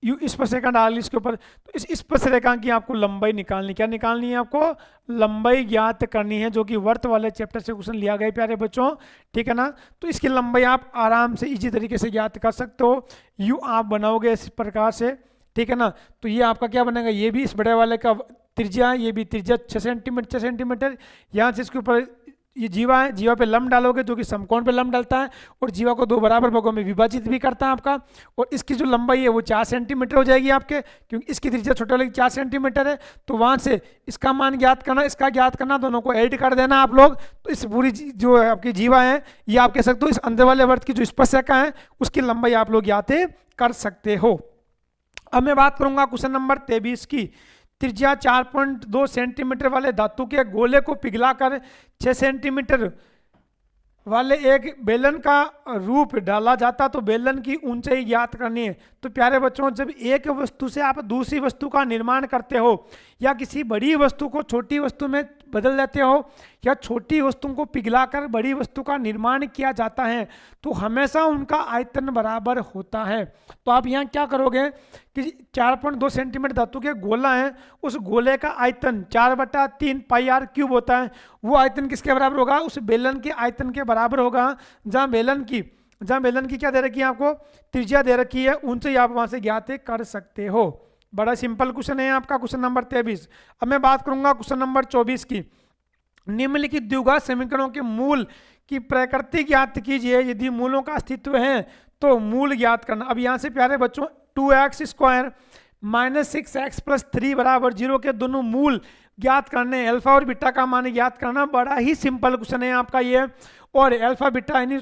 Speaker 1: स्पर्शरेखा डाल ली इसके ऊपर, तो इस स्पर्शरेखा की आपको लंबाई निकालनी, क्या निकालनी है आपको, लंबाई ज्ञात करनी है, जो कि वर्त वाले चैप्टर से क्वेश्चन लिया गया प्यारे बच्चों, ठीक है ना। तो इसकी लंबाई आप आराम से इजी तरीके से ज्ञात कर सकते हो। यू आप बनाओगे इस प्रकार से, ठीक है ना। तो ये आपका क्या बनेगा, ये भी इस बड़े वाले का त्रिज्या, ये भी त्रिज्या 6 सेंटीमीटर। यहाँ से इसके ऊपर ये जीवा है, जीवा पे लंब डालोगे जो कि समकोण पे लंब डालता है और जीवा को 2 बराबर भागों में विभाजित भी करता है आपका। और इसकी जो लंबाई है वो 4 सेंटीमीटर हो जाएगी आपके, क्योंकि इसकी त्रिज्या छोटे वाले की 4 सेंटीमीटर है। तो वहां से इसका मान ज्ञात करना, इसका ज्ञात करना, दोनों को ऐड कर देना आप लोग। तो इस पूरी जो है आपकी जीवा है ये आप कह सकते हो इस अंदर वाले वर्त की जो स्पर्शरेखा है उसकी लंबाई आप लोग ज्ञात कर सकते हो। अब मैं बात करूंगा क्वेश्चन नंबर 23 की। त्रिज्या 4.2 सेंटीमीटर वाले धातु के गोले को पिघलाकर 6 सेंटीमीटर वाले एक बेलन का रूप डाला जाता तो बेलन की ऊंचाई ज्ञात करनी है। तो प्यारे बच्चों, जब एक वस्तु से आप दूसरी वस्तु का निर्माण करते हो या किसी बड़ी वस्तु को छोटी वस्तु में बदल देते हो या छोटी वस्तु को पिघलाकर बड़ी वस्तु का निर्माण किया जाता है तो हमेशा उनका आयतन बराबर होता है। तो आप यहाँ क्या करोगे कि 4.2 सेंटीमीटर धातु के गोला है, उस गोले का आयतन 4/3 πr³ होता है। वो आयतन किसके बराबर होगा, उस बेलन के आयतन के बराबर होगा। जहाँ बेलन की क्या दे रखी है आपको, त्रिज्या दे रखी है, ऊंचाई आप वहां से ज्ञात कर सकते हो। बड़ा सिंपल क्वेश्चन है आपका क्वेश्चन नंबर 23। अब मैं बात करूंगा क्वेश्चन नंबर 24 की। निम्नलिखित द्विघात समीकरणों के मूल की प्रकृति ज्ञात कीजिए। यदि मूलों का अस्तित्व है तो मूल ज्ञात करना। अब यहाँ से प्यारे बच्चों 2x² - 6x + 3 = 0 के दोनों मूल ज्ञात करने, अल्फा और बीटा का मान ज्ञात करना। बड़ा ही सिंपल क्वेश्चन है आपका ये। और अल्फा बीटा यानी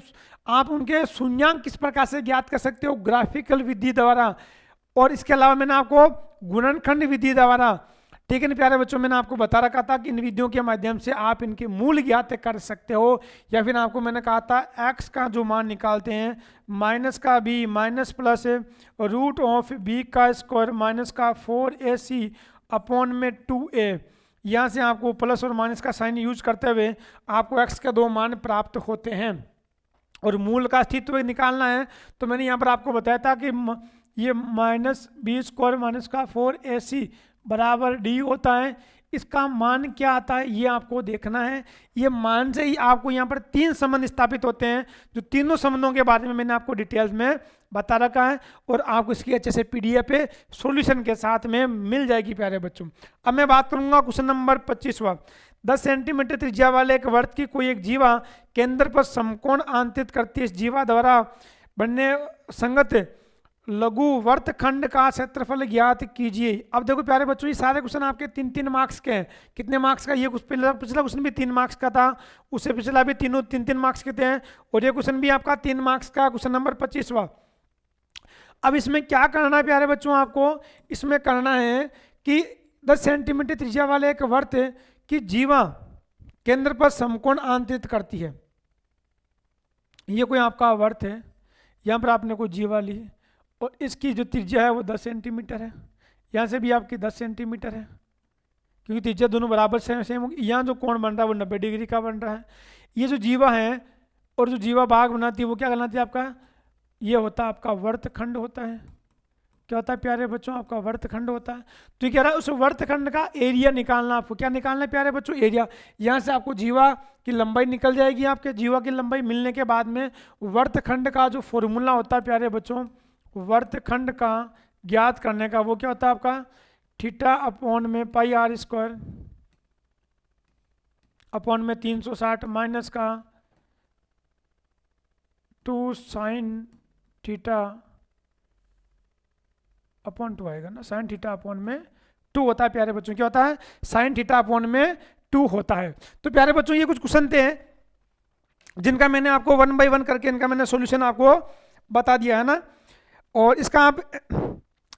Speaker 1: आप उनके शून्यांक किस प्रकार से ज्ञात कर सकते हो, ग्राफिकल विधि द्वारा। और इसके अलावा मैंने आपको गुणनखंड विधि द्वारा, ठीक है ना प्यारे बच्चों, मैंने आपको बता रखा था कि इन विधियों के माध्यम से आप इनके मूल ज्ञात कर सकते हो। या फिर आपको मैंने कहा था x का जो मान निकालते हैं माइनस का b minus plus √b² - 4ac upon में 2a, यहाँ से आपको प्लस और माइनस का साइन यूज करते हुए आपको x के 2 मान प्राप्त होते हैं और मूल का अस्तित्व निकालना है। तो मैंने यहाँ पर आपको बताया था कि ये -b² - 4ac = d होता है। इसका मान क्या आता है ये आपको देखना है। ये मान से ही आपको यहाँ पर 3 संबंध स्थापित होते हैं, जो तीनों संबंधों के बारे में मैंने आपको डिटेल्स में बता रखा है, और आपको इसकी अच्छे से PDF पे सॉल्यूशन के साथ में मिल जाएगी प्यारे बच्चों। अब मैं बात करूंगा क्वेश्चन नंबर 25वां। 10 सेंटीमीटर त्रिज्या वाले एक वृत्त की कोई एक जीवा केंद्र पर समकोण आंतरित करती है। इस जीवा द्वारा बनने संगत लघु वर्तखंड का क्षेत्रफल ज्ञात कीजिए। अब देखो प्यारे बच्चों, ये सारे क्वेश्चन आपके 3-3 मार्क्स के हैं। कितने मार्क्स का? ये पिछला क्वेश्चन भी 3 मार्क्स का था, उससे पिछला भी 3-3 मार्क्स के थे, और ये क्वेश्चन भी आपका 3 मार्क्स का, क्वेश्चन नंबर 25वां। अब इसमें क्या करना है प्यारे बच्चों? आपको इसमें करना है कि 10 सेंटीमीटर त्रिज्या वाले एक वृत्त की जीवा केंद्र पर समकोण आंतरित करती है। ये कोई आपका वृत्त है, यहाँ पर आपने कोई जीवा ली, और इसकी जो त्रिज्या है वो 10 सेंटीमीटर है। यहाँ से भी आपकी 10 सेंटीमीटर है, क्योंकि त्रिज्या दोनों बराबर सेम होगी। यहाँ जो कोण बन रहा है वो 90 डिग्री का बन रहा है। ये जो जीवा है और जो जीवा भाग बनाती है वो क्या कहलाती है? आपका ये होता है आपका वर्तखंड होता है। क्या होता है प्यारे बच्चों? आपका वर्तखंड होता है। तो ये कह रहा है उस वर्तखंड का एरिया निकालना। आपको क्या निकालना है प्यारे बच्चों? एरिया। यहाँ से आपको जीवा की लंबाई निकल जाएगी। आपके जीवा की लंबाई मिलने के बाद में वर्तखंड का जो फॉर्मूला होता है प्यारे बच्चों, वर्तखंड का ज्ञात करने का, वो क्या होता है आपका? थीटा अपॉन में पाई r स्क्वायर अपॉन में 360 माइनस का 2 साइन थीटा अपॉन 2 आएगा ना। साइन थीटा अपॉन में 2 होता है प्यारे बच्चों। क्या होता है? साइन थीटा अपॉन में 2 होता है। तो प्यारे बच्चों ये कुछ क्वेश्चन थे जिनका मैंने आपको 1 बाय 1 करके इनका मैंने सॉल्यूशन आपको बता दिया है ना। और इसका आप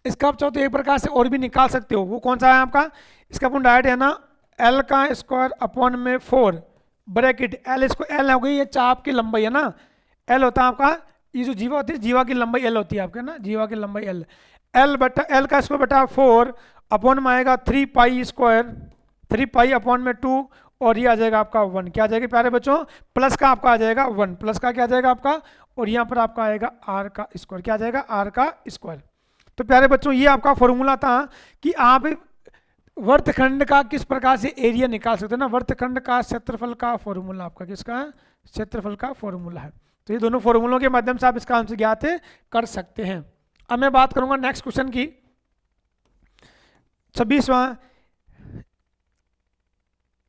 Speaker 1: चाहो तो एक प्रकार से और भी निकाल सकते हो। वो कौन सा है आपका? इसका अपन डायरेक्ट है ना, L का स्क्वायर अपॉन में 4 ब्रैकेट L, इसको L हो गई, ये चाप की लंबाई है ना। L होता है आपका, ये जो जीवा होती है जीवा की लंबाई L होती है आपके ना, जीवा की लंबाई L। L का स्क्वायर बटा 4 अपॉन में आएगा 3 पाई स्क्वायर, 3 पाई अपॉन में 2, और ये आ जाएगा आपका 1। क्या आ जाएगा प्यारे बच्चों? प्लस का आपका आ जाएगा 1, प्लस का क्या आ जाएगा आपका, और यहाँ पर आपका आएगा r का स्क्वायर। क्या आ जाएगा? r का स्क्वायर। तो प्यारे बच्चों ये आपका फॉर्मूला था कि आप वर्तखंड का किस प्रकार से एरिया निकाल सकते हैं ना। वर्तखंड का क्षेत्रफल का फॉर्मूला आपका किसका है? क्षेत्रफल का फॉर्मूला है। तो ये दोनों फॉर्मूलों के माध्यम से आप इसका आंसर ज्ञात कर सकते हैं। अब मैं बात करूंगा नेक्स्ट क्वेश्चन की, 26वां।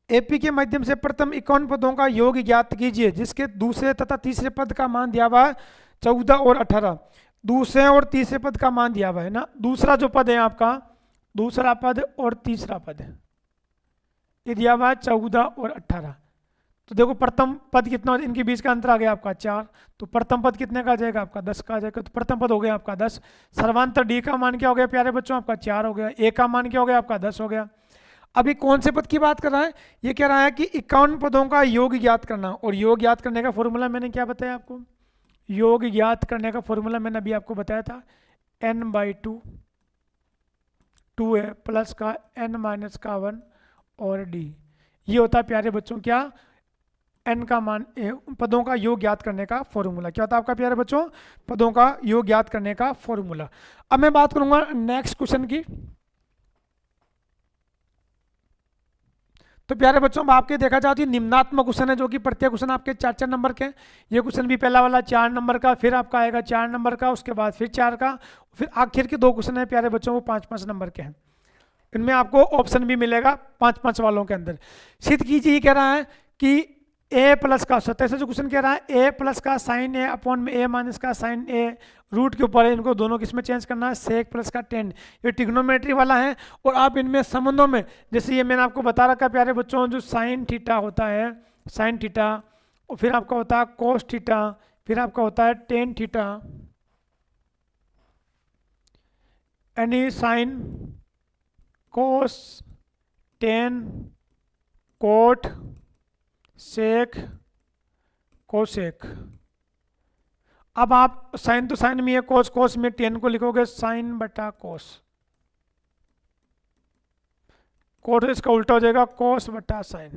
Speaker 1: एपी के माध्यम से प्रथम 51 पदों का योग ज्ञात कीजिए, जिसके दूसरे तथा तीसरे पद का मान दिया हुआ है 14 और 18। दूसरे और तीसरे पद का मान दिया हुआ है ना। दूसरा जो पद है आपका, दूसरा पद और तीसरा पद है, ये दिया हुआ है 14 और 18। तो देखो प्रथम पद कितना, इनके बीच का अंतर आ गया आपका 4, तो प्रथम पद कितने का आ जाएगा आपका? 10 का आ जाएगा। तो प्रथम पद हो गया आपका 10। सर्वांतर डी का मान क्या हो गया प्यारे बच्चों? आपका 4 हो गया। ए का मान क्या हो गया आपका? 10 हो गया। अभी कौन से पद की बात कर रहा है? ये कह रहा है कि 51 पदों का योग ज्ञात करना। और योग ज्ञात करने का फॉर्मूला मैंने क्या बताया आपको? योग ज्ञात करने का फॉर्मूला मैंने अभी आपको बताया था, n/2, 2 है प्लस का n माइनस का 1 और d। ये होता है प्यारे बच्चों क्या? n का मान, पदों का योग ज्ञात करने का फॉर्मूला। क्या होता है आपका प्यारे बच्चों? पदों का योग ज्ञात करने का फॉर्मूला। अब मैं बात करूंगा नेक्स्ट क्वेश्चन की। तो प्यारे बच्चों अब आपके देखा जाए तो निम्नात्मक क्वेश्चन है, जो कि प्रत्येक क्वेश्चन आपके 4-4 नंबर के। ये क्वेश्चन भी पहला वाला 4 नंबर का, फिर आपका आएगा 4 नंबर का, उसके बाद फिर 4 का, फिर आखिर के 2 क्वेश्चन है प्यारे बच्चों वो 5-5 नंबर के हैं। इनमें आपको ऑप्शन भी मिलेगा 5-5 वालों के अंदर। सिद्ध कीजिए, कह रहा है कि a प्लस का 27 जो क्वेश्चन कह रहा है a प्लस का साइन a अपॉन में a माइनस का साइन a, रूट के ऊपर है, इनको दोनों किस में चेंज करना है? सेक प्लस का टेन। ये ट्रिग्नोमेट्री वाला है। और आप इनमें संबंधों में, जैसे ये मैंने आपको बता रखा प्यारे बच्चों, जो साइन थीटा होता है, साइन थीटा, और फिर आपका होता है कोस थीटा, फिर आपका होता है टेन थीटा, यानी साइन, कोस, टेन, कोट, सेक, कोसेक। अब आप साइन तो साइन में है, कोस कोस में, टेन को लिखोगे साइन बटा कोस, कोट इसका उल्टा हो जाएगा कोस बटा साइन।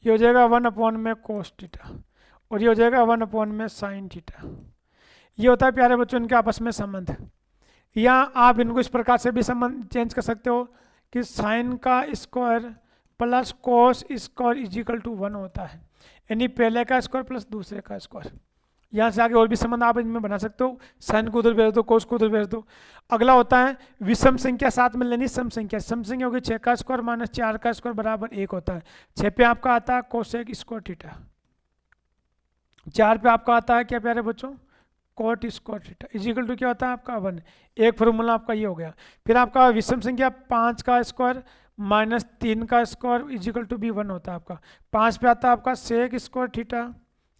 Speaker 1: ये हो जाएगा 1 अपॉन में कोस थीटा, और ये हो जाएगा 1 अपॉन में साइन थीटा। ये होता है प्यारे बच्चों इनके आपस में संबंध। या आप इनको इस प्रकार से भी संबंध चेंज कर सकते हो कि साइन का square plus cos square is equal to 1 होता है, यानी पहले का स्क्वायर प्लस दूसरे का स्क्वायर। यहाँ से आगे और भी संबंध आप इनमें बना सकते हो, साइन को उधर भेज दो, कोस को उधर भेज दो। अगला होता है विषम संख्या साथ में लेनी सम संख्या। सम संख्या होगी 6 का स्क्वायर माइनस 4 का स्क्वायर बराबर 1 होता है। 6 पे आपका आता है कोसेक स्क्वायर थीटा, 4 पे आपका आता है क्या प्यारे बच्चों, cot square theta is equal to क्या होता है आपका 1। एक फॉर्मूला आपका ये हो गया। फिर आपका विषम संख्या 5 का स्क्वायर माइनस 3 का स्क्वायर इज इक्वल टू भी 1 होता है आपका। 5 पे आता है आपका सेक स्क्वायर थीटा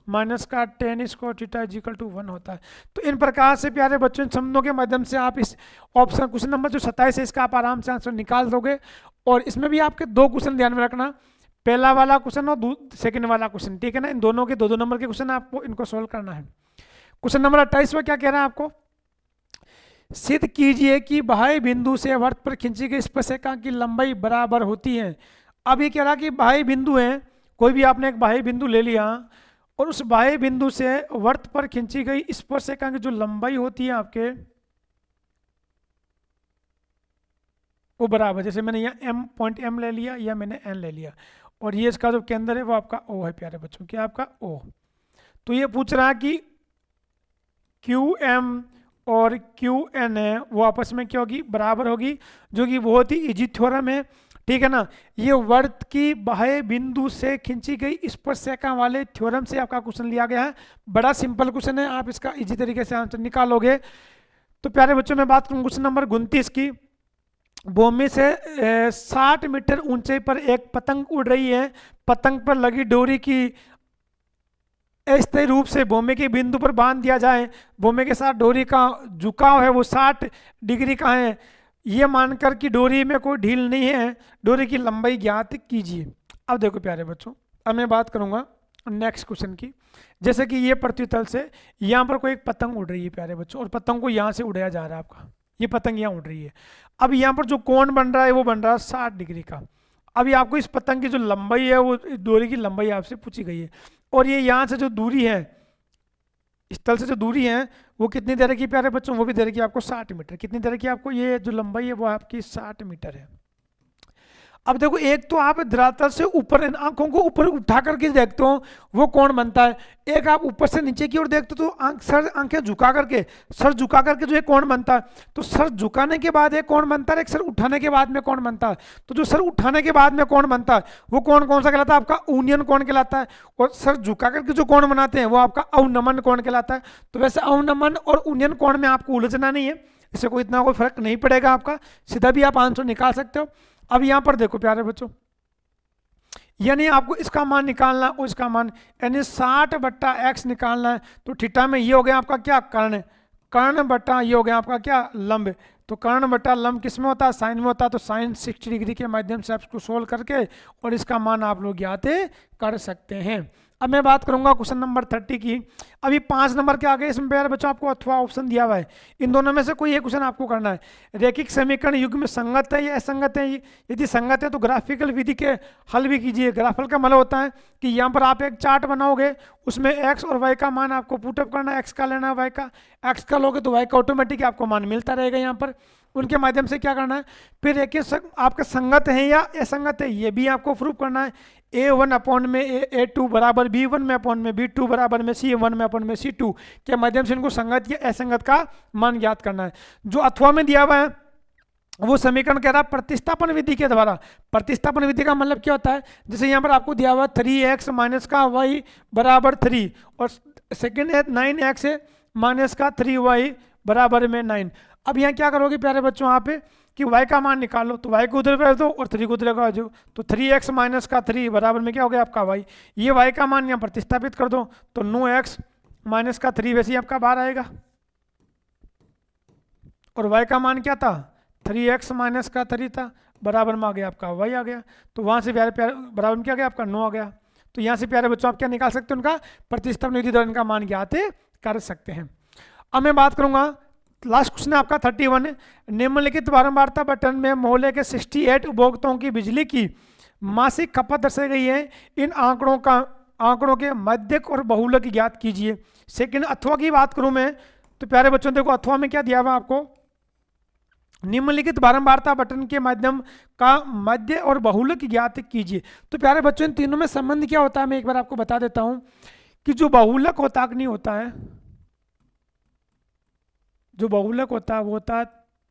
Speaker 1: माइनस का 10 square theta is equal to 1 होता है। तो इन प्रकार से प्यारे बच्चों शब्दों के माध्यम से आप इस ऑप्शन क्वेश्चन नंबर जो 27 है इसका आप आराम से आंसर निकाल दोगे। और इसमें भी आपके 2 क्वेश्चन ध्यान में रखना, पहला वाला क्वेश्चन और सेकंड वाला क्वेश्चन, ठीक है ना। इन दोनों के 2-2 नंबर के क्वेश्चन आपको इनको सोल्व करना है। क्वेश्चन नंबर 28 में क्या कह रहा है आपको, सिद्ध कीजिए कि बाह्य बिंदु से वृत्त पर खींची गई स्पर्शरेखा की लंबाई बराबर होती है। अब ये कह रहा कि बाह्य बिंदु है, कोई भी आपने एक बाह्य बिंदु ले लिया और उस बाह्य बिंदु से वृत्त पर खींची गई स्पर्शरेखा की जो लंबाई होती है आपके वो बराबर, जैसे मैंने यहाँ पॉइंट एम ले लिया या मैंने एन ले लिया और ये इसका जो केंद्र है वो आपका ओ है प्यारे बच्चों, क्या आपका ओ। तो ये पूछ रहा है कि क्यू एम और क्यू एन है वो आपस में क्या होगी, बराबर होगी, जो कि बहुत ही इजी थ्योरम है, ठीक है ना। ये वृत्त की बाह्य बिंदु से खींची गई स्पर्शरेखा वाले थ्योरम से आपका क्वेश्चन लिया गया है। बड़ा सिंपल क्वेश्चन है, आप इसका इजी तरीके से आंसर निकालोगे। तो प्यारे बच्चों मैं बात करूँ क्वेश्चन नंबर 29 की। भूमि से 60 मीटर ऊंचाई पर एक पतंग उड़ रही है। पतंग पर लगी डोरी की अस्थायी रूप से भूमि के बिंदु पर बांध दिया जाए। भूमि के साथ डोरी का झुकाव है वो 60 डिग्री का है, ये मानकर कि डोरी में कोई ढील नहीं है, डोरी की लंबाई ज्ञात कीजिए। अब देखो प्यारे बच्चों, अब मैं बात करूंगा नेक्स्ट क्वेश्चन की। जैसे कि ये पृथ्वी तल से यहाँ पर कोई एक पतंग उड़ रही है प्यारे बच्चों, और पतंग को यहाँ से उड़ाया जा रहा है आपका, ये पतंग यहाँ उड़ रही है। अब यहाँ पर जो कोण बन रहा है वो बन रहा है 60 डिग्री का। अभी आपको इस पतंग की जो लंबाई है वो डोरी की लंबाई आपसे पूछी गई है, और ये यहाँ से जो दूरी है, इस तल से जो दूरी है वो कितनी दे रखी प्यारे बच्चों, वो भी दे रखी आपको 60 मीटर। कितनी दे रखी आपको, ये जो लंबाई है वो आपकी 60 मीटर है। अब देखो, एक तो आप धरातल से ऊपर आंखों को ऊपर उठा करके देखते हो वो कौन बनता है, एक आप ऊपर से नीचे की ओर देखते हो तो सर आंखें झुका करके, सर झुका करके जो है कौन बनता है। तो सर झुकाने के बाद एक कौन बनता है, एक सर उठाने के बाद में कौन बनता है। तो जो सर उठाने के बाद में कौन बनता है वो कौन कौन सा कहलाता है, आपका यूनियन कौन कहलाता है। और सर झुका करके जो कौन बनाते हैं वो आपका अवनमन कौन कहलाता है। तो वैसे अवनमन और यूनियन कौन में आपको उलझना नहीं है, इससे कोई इतना कोई फर्क नहीं पड़ेगा, आपका सीधा भी आप आंसर निकाल सकते हो। अब यहां पर देखो प्यारे बच्चों, यानी आपको इसका मान निकालना है और इसका मान, यानी 60/x निकालना है। तो थीटा में ये हो गया आपका क्या, कर्ण, कर्ण बटा ये हो गया आपका क्या, लंब। तो कर्ण बटा लंब किस में होता है, साइन में होता है। तो साइन 60 डिग्री के माध्यम से आप इसको सोल्व करके और इसका मान आप लोग ज्ञात कर सकते हैं। अब मैं बात करूंगा क्वेश्चन नंबर 30 की। अभी 5 नंबर के आगे इसमें प्यारे बच्चों आपको अथवा ऑप्शन दिया हुआ है, इन दोनों में से कोई एक क्वेश्चन आपको करना है। रेखिक समीकरण युग में संगत है या असंगत है, यदि संगत है तो ग्राफिकल विधि के हल भी कीजिए। ग्राफिकल का मतलब होता है कि यहाँ पर आप एक चार्ट बनाओगे, उसमें एक्स और वाई का मान आपको पुटअप करना है, एक्स का लेना है, वाई का, एक्स का लोगे तो वाई का ऑटोमेटिक आपको मान मिलता रहेगा। यहाँ पर उनके माध्यम से क्या करना है, फिर एक आपका संगत है या असंगत है ये भी आपको प्रूफ करना है। A1 अपॉन में A2 बराबर B1 में अपॉन में B2 बराबर में C1 में अपॉन में C2 के माध्यम से इनको संगत या असंगत का मान ज्ञात करना है। जो अथवा में दिया हुआ है वो समीकरण कह रहा है प्रतिस्थापन विधि के द्वारा। प्रतिस्थापन विधि का मतलब क्या होता है, जैसे यहाँ पर आपको दिया हुआ 3x माइनस का y बराबर 3 और सेकेंड है 9x माइनस का 3y बराबर में 9। अब यहाँ क्या करोगे प्यारे बच्चों, यहाँ पे कि y का मान निकालो, तो y को उधर भेज दो और 3 को उधर लगा दो। तो 3x माइनस का 3 बराबर में क्या हो गया आपका y। ये y का मान यहाँ प्रतिस्थापित कर दो तो 9x माइनस का 3 वैसे ही आपका बाहर आएगा, और y का मान क्या था 3x माइनस का 3 था, बराबर में आ गया आपका y आ गया। तो वहाँ से प्यारे प्यारे बराबर में क्या गया आपका 9 आ गया। तो यहाँ से प्यारे बच्चों आप क्या निकाल सकते हैं, उनका प्रतिस्थापन विधि द्वारा इनका मान ज्ञात कर सकते हैं। अब मैं बात करूँगा लास्ट क्वेश्चन आपका 31 है। निम्नलिखित बारंबारता बटन में मोहल्ले के 68 उपभोक्ताओं की बिजली की मासिक खपत दर्शाई गई है। इन आंकड़ों के मध्यक और बहुलक ज्ञात कीजिए। सेकंड अथवा की बात करूं मैं तो प्यारे बच्चों देखो, अथवा में क्या दिया हुआ आपको, निम्नलिखित बारंबारता बटन के माध्यम का मध्य और बहुलक ज्ञात कीजिए। तो प्यारे बच्चों इन तीनों में संबंध क्या होता है मैं एक बार आपको बता देता हूं कि जो बहुलक होता नहीं होता है, जो बहुलक होता है वो होता है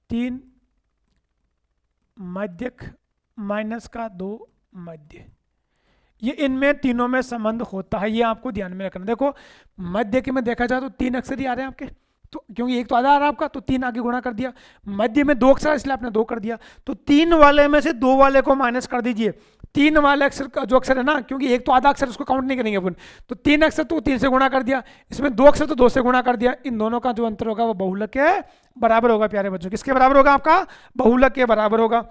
Speaker 1: 3 मध्यक माइनस का 2 मध्य। ये इनमें तीनों में संबंध होता है, ये आपको ध्यान में रखना। देखो मध्य के में देखा जाए तो 3 अक्षर ही आ रहे हैं आपके, तो क्योंकि एक तो आधा आ रहा है आपका, तो 3 आगे गुणा कर दिया। मध्य में 2 अक्षर इसलिए आपने 2 कर दिया, तो 3 वाले में से 2 वाले को माइनस कर दीजिए। 3 वाले अक्षर का जो अक्षर है ना, क्योंकि एक तो आधा अक्षर उसको काउंट नहीं करेंगे अपन, तो 3 अक्षर तो 3 से गुणा कर दिया, इसमें 2 अक्षर तो 2 से गुणा कर दिया। इन दोनों का जो अंतर होगा वो बहुलक के बराबर होगा प्यारे बच्चों। किसके बराबर होगा? आपका बहुलक के बराबर होगा।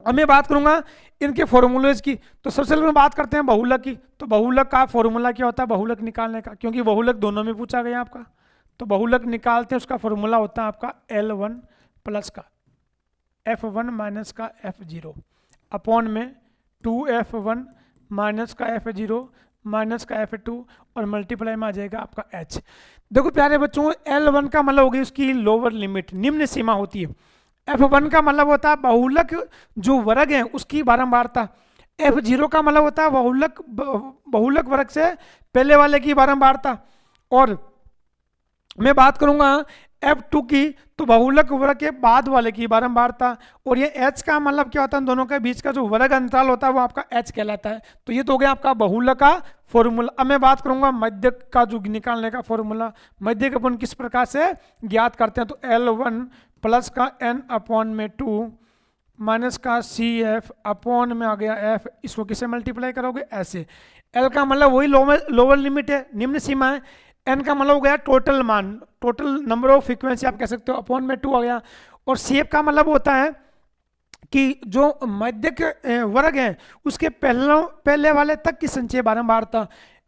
Speaker 1: अब मैं बात करूंगा इनके फॉर्मूलेज की। तो सबसे पहले बात करते हैं बहुलक की। तो बहुलक का फॉर्मूला क्या होता है बहुलक निकालने का, क्योंकि बहुलक दोनों में पूछा गया आपका। तो बहुलक निकालते हैं, उसका फॉर्मूला होता है आपका L1 प्लस का F1 माइनस का F0 अपॉन में 2F1 माइनस का F0 माइनस का F2 और मल्टीप्लाई में आ जाएगा आपका H। देखो प्यारे बच्चों L1 का मतलब होगी उसकी लोअर लिमिट, निम्न सीमा होती है। F1 का मतलब होता है बहुलक जो वर्ग है उसकी बारंबारता। F0 का मतलब होता है बहुलक वर्ग से पहले वाले की बारंबारता। और मैं बात करूंगा F2 की, तो बहुलक वर्ग के बाद वाले की बारंबारता। और ये H का मतलब क्या होता है? दोनों के बीच का जो वर्ग अंतराल होता है वो आपका H कहलाता है। तो ये तो हो गया आपका बहुलक का फॉर्मूला। अब मैं बात करूंगा मध्य का जो निकालने का फॉर्मूला। मध्य का अपन किस प्रकार से ज्ञात करते हैं? तो L1 प्लस का N अपॉन में 2 माइनस का CF अपॉन में आ गया F, इसको किसे मल्टीप्लाई करोगे? ऐसे। L का मतलब वही लोअर लिमिट है, निम्न सीमा है। N का मतलब हो गया टोटल मान, टोटल नंबर ऑफ फ्रीक्वेंसी आप कह सकते हो, अपॉन में 2 आ गया। और CF का मतलब होता है कि जो मध्यक वर्ग है उसके पहले वाले तक की संचय बारंबारता।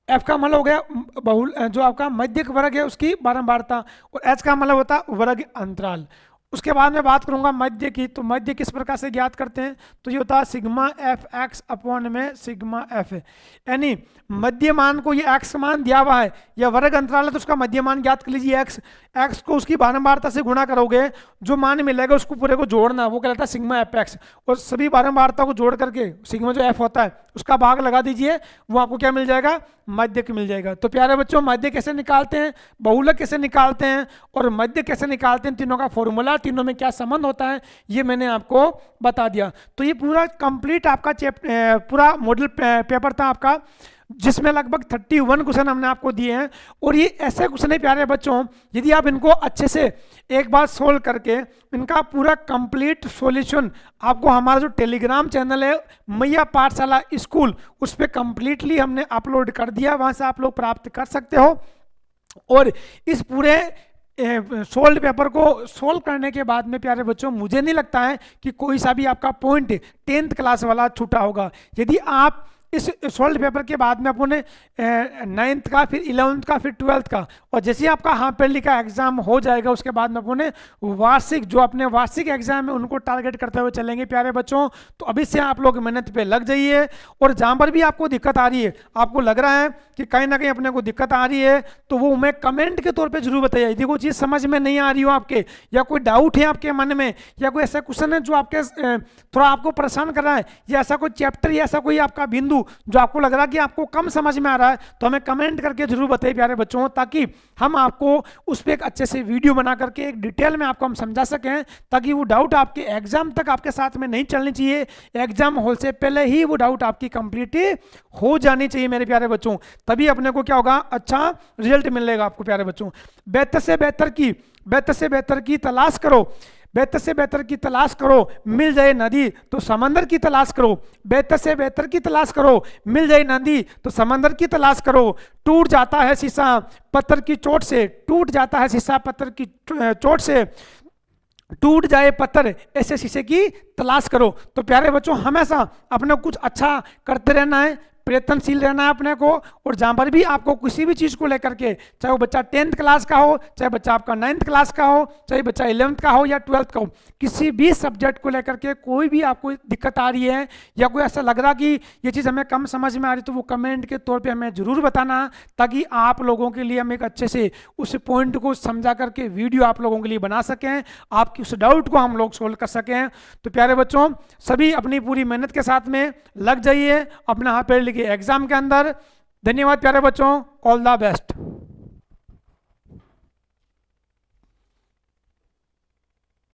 Speaker 1: F का मतलब हो गया जो आपका मध्यक वर्ग है उसकी बारंबारता। और H का मतलब होता है वर्ग अंतराल। उसके बाद मैं बात करूंगा मध्य की। तो मध्य किस प्रकार से ज्ञात करते हैं? तो ये होता है सिग्मा एफ एक्स अपॉन में सिग्मा एफ, यानी मध्य मान को ये एक्स मान दिया हुआ है या वर्ग अंतराल है तो उसका मध्य मान ज्ञात कर लीजिए एक्स को उसकी बारंबारता से गुणा करोगे, जो मान मिलेगा उसको पूरे को जोड़ना, वो कहलाता है सिग्मा एफ एक्स। और सभी बारंबारता को जोड़ करके सिग्मा जो एफ होता है उसका भाग लगा दीजिए, वो आपको क्या मिल जाएगा? मध्य मिल जाएगा। तो प्यारे बच्चों मध्य कैसे निकालते हैं, बहुलक कैसे निकालते हैं और मध्य कैसे निकालते हैं, तीनों का फॉर्मूला, तीनों में क्या संबंध होता है, ये मैंने आपको बता दिया। तो ये पूरा कंप्लीट आपका पूरा मॉडल पेपर था आपका, जिसमें लगभग 31 क्वेश्चन हमने आपको दिए हैं। और ये ऐसे क्वेश्चन है प्यारे बच्चों, यदि आप इनको अच्छे से एक बार सोल्व करके इनका पूरा कंप्लीट सॉल्यूशन आपको हमारा जो टेलीग्राम चैनल है मैया पाठशाला स्कूल, उस पर कंप्लीटली हमने अपलोड कर दिया, वहां से आप लोग प्राप्त कर सकते हो। और इस पूरे सोल्व पेपर को सोल्व करने के बाद में प्यारे बच्चों मुझे नहीं लगता है कि कोई सा भी आपका पॉइंट 10th क्लास वाला छूटा होगा। यदि आप इस सोल्व पेपर के बाद में अपने 9th का, फिर 11th का, फिर 12th का, और जैसे ही आपका हाफ ईयरली का एग्जाम हो जाएगा उसके बाद में अपने वार्षिक जो अपने वार्षिक एग्जाम है उनको टारगेट करते हुए चलेंगे प्यारे बच्चों। तो अभी से आप लोग मेहनत पे लग जाइए। और जहाँ पर भी आपको दिक्कत आ रही है, आपको लग रहा है कि कहीं ना कहीं अपने को दिक्कत आ रही है, तो वो मैं कमेंट के तौर पर जरूर बताइए। यदि कोई चीज़ समझ में नहीं आ रही हो आपके, या कोई डाउट है आपके मन में, या कोई ऐसा क्वेश्चन है जो आपके थोड़ा आपको परेशान कर रहा है, या ऐसा कोई चैप्टर या ऐसा कोई आपका बिंदु जो आपको लग रहा है कि आपको कम समझ में आ रहा है, तो हमें कमेंट करके जरूर बताइए प्यारे बच्चों, ताकि हम आपको उस पर एक अच्छे से वीडियो बना करके एक डिटेल में आपको हम समझा सकें, ताकि वो डाउट आपके एग्जाम तक आपके साथ में नहीं चलनी चाहिए, एग्जाम हॉल से पहले ही वो डाउट आपकी कंप्लीट हो जानी चाहिए मेरे प्यारे बच्चों। तभी अपने को क्या होगा? अच्छा रिजल्ट मिलेगा आपको प्यारे बच्चों। बेहतर से बेहतर की तलाश करो, बेहतर से बेहतर की तलाश करो, मिल जाए नदी तो समंदर की तलाश करो। बेहतर से बेहतर की तलाश करो, मिल जाए नदी तो समंदर की तलाश करो। टूट जाता है शीशा पत्थर की चोट से, टूट जाता है शीशा पत्थर की चोट से, टूट जाए पत्थर ऐसे शीशे की तलाश करो। तो प्यारे बच्चों हमेशा अपने कुछ अच्छा करते रहना है, प्रयत्नशील रहना है अपने को। और जहाँ पर भी आपको किसी भी चीज़ को लेकर के, चाहे वो बच्चा 10th क्लास का हो, चाहे बच्चा आपका 9th क्लास का हो, चाहे बच्चा 11th का हो या 12th का हो, किसी भी सब्जेक्ट को लेकर के कोई भी आपको दिक्कत आ रही है या कोई ऐसा लग रहा कि ये चीज़ हमें कम समझ में आ रही, तो वो कमेंट के तौर पे हमें ज़रूर बताना, ताकि आप लोगों के लिए हम एक अच्छे से उस पॉइंट को समझा करके वीडियो आप लोगों के लिए बना सकें, आपकी उस डाउट को हम लोग सोल्व कर सकें। तो प्यारे बच्चों, सभी अपनी पूरी मेहनत के साथ में लग जाइए अपना हाफ ईयरली के एग्जाम के अंदर। धन्यवाद प्यारे बच्चों, ऑल द बेस्ट।